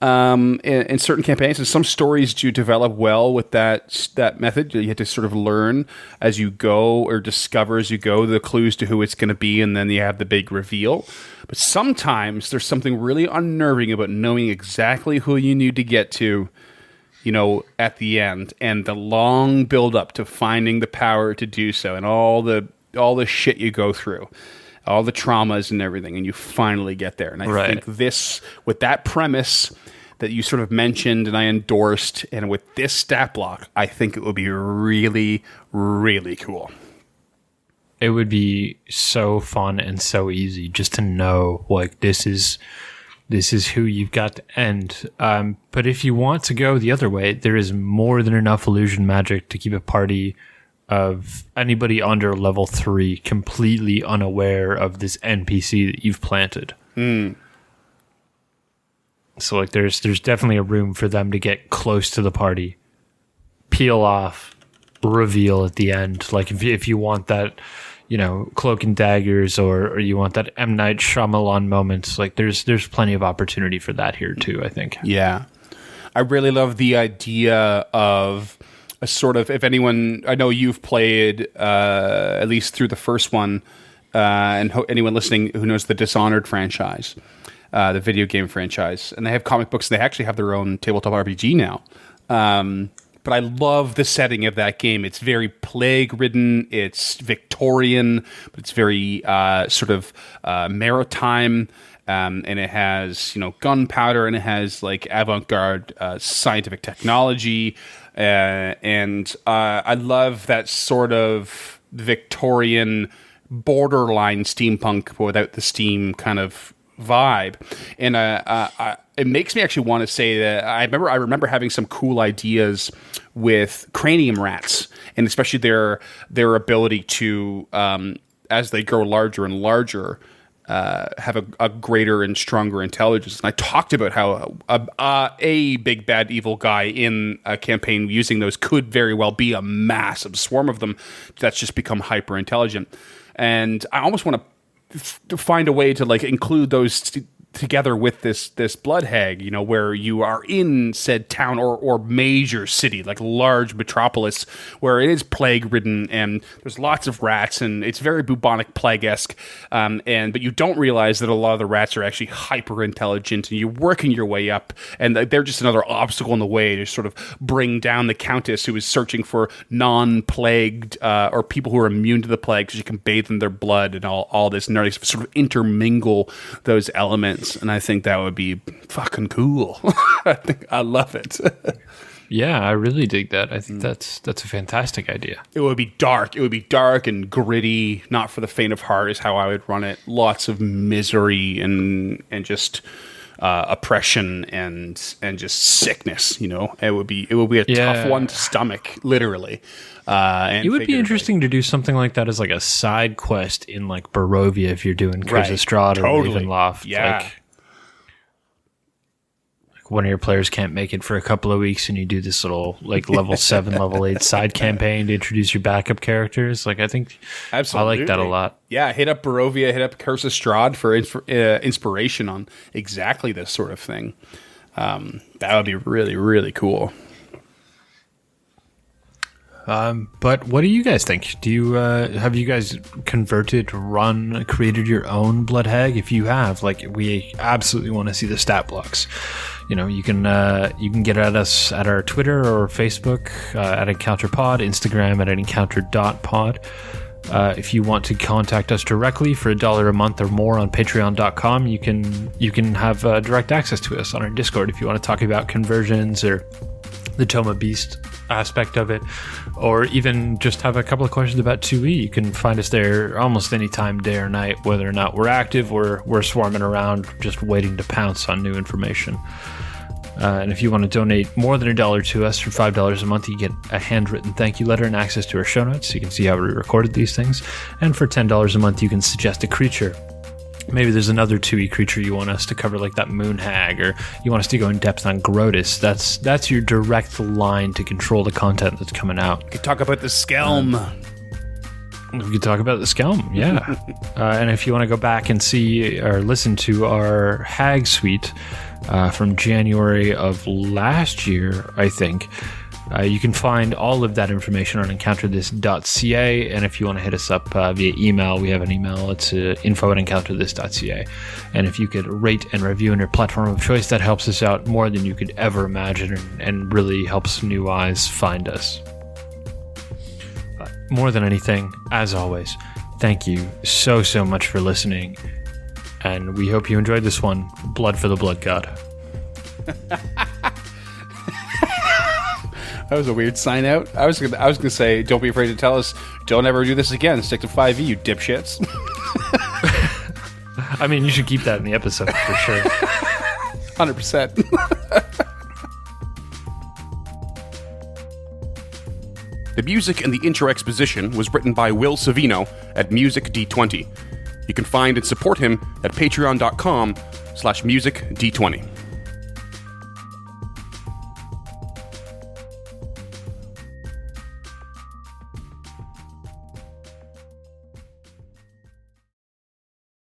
In certain campaigns, and some stories do develop well with that method. You have to sort of learn as you go, or discover as you go, the clues to who it's going to be, and then you have the big reveal. But sometimes there's something really unnerving about knowing exactly who you need to get to, at the end, and the long build up to finding the power to do so, and all the shit you go through, all the traumas and everything, and you finally get there. And I think this, with that premise that you sort of mentioned and I endorsed, and with this stat block, I think it would be really, really cool. It would be so fun and so easy just to know, like, this is who you've got to end. But if you want to go the other way, there is more than enough illusion magic to keep a party of anybody under level 3 completely unaware of this NPC that you've planted. So like there's definitely a room for them to get close to the party, peel off, reveal at the end. Like if you want that, cloak and daggers, or you want that M. Night Shyamalan moment, like there's plenty of opportunity for that here too, I think. Yeah. I really love the idea of a sort of, if anyone, I know you've played at least through the first one, and anyone listening who knows the Dishonored franchise, the video game franchise, and they have comic books. They actually have their own tabletop RPG now. but I love the setting of that game. It's very plague-ridden, it's Victorian, but it's very sort of maritime, and it has, gunpowder, and it has like avant-garde scientific technology, and I love that sort of Victorian borderline steampunk without the steam kind of vibe. And it makes me actually want to say that I remember having some cool ideas with cranium rats, and especially their ability to, as they grow larger and larger, have a greater and stronger intelligence. And I talked about how a big bad evil guy in a campaign using those could very well be a massive swarm of them that's just become hyper intelligent. And I almost want to find a way to like include those together with this Blood Hag, where you are in said town or major city, like large metropolis, where it is plague-ridden and there's lots of rats and it's very bubonic plague-esque, but you don't realize that a lot of the rats are actually hyper-intelligent, and you're working your way up, and they're just another obstacle in the way to sort of bring down the Countess, who is searching for non-plagued or people who are immune to the plague, so you can bathe in their blood and all this, and sort of intermingle those elements. And I think that would be fucking cool. I love it. Yeah, I really dig that. I think that's a fantastic idea. It would be dark. It would be dark and gritty, not for the faint of heart is how I would run it. Lots of misery and just oppression and just sickness, It would be a tough one to stomach, literally. It would be interesting to do something like that as like a side quest in like Barovia if you're doing Curse of Strahd or Ravenloft. Yeah. Like one of your players can't make it for a couple of weeks and you do this little like level 7, level 8 side campaign to introduce your backup characters. Like I think Absolutely. I like that a lot. Yeah, hit up Barovia, hit up Curse of Strahd for inspiration on exactly this sort of thing. That would be really, really cool. But what do you guys think? Do you have you guys converted, created your own Blood Hag? If you have, like, we absolutely want to see the stat blocks. You can get at us at our Twitter or Facebook at EncounterPod, Instagram at encounter.pod. If you want to contact us directly for $1 a month or more on patreon.com, you can have direct access to us on our Discord if you want to talk about conversions or the Toma Beast aspect of it, or even just have a couple of questions about 2E. You can find us there almost any time, day or night, whether or not we're active or we're swarming around just waiting to pounce on new information. And if you want to donate more than $1 to us for $5 a month, you get a handwritten thank you letter and access to our show notes, so you can see how we recorded these things. And for $10 a month, you can suggest a creature. Maybe there's another 2E creature you want us to cover, like that Moon Hag, or you want us to go in depth on Grotus. That's your direct line to control the content that's coming out. We could talk about the Skelm. We could talk about the Skelm, yeah. And if you want to go back and see or listen to our Hag Suite from January of last year, I think, you can find all of that information on encounterthis.ca, and if you want to hit us up via email, we have an email. It's info@encounterthis.ca. And if you could rate and review on your platform of choice, that helps us out more than you could ever imagine, and really helps new eyes find us. But more than anything, as always, thank you so much for listening, and we hope you enjoyed this one. Blood for the Blood God. That was a weird sign out. I was gonna say, don't be afraid to tell us. Don't ever do this again. Stick to 5e, you dipshits. I mean, you should keep that in the episode for sure. 100%. The music and the intro exposition was written by Will Savino at Music D20. You can find and support him at patreon.com/musicd20.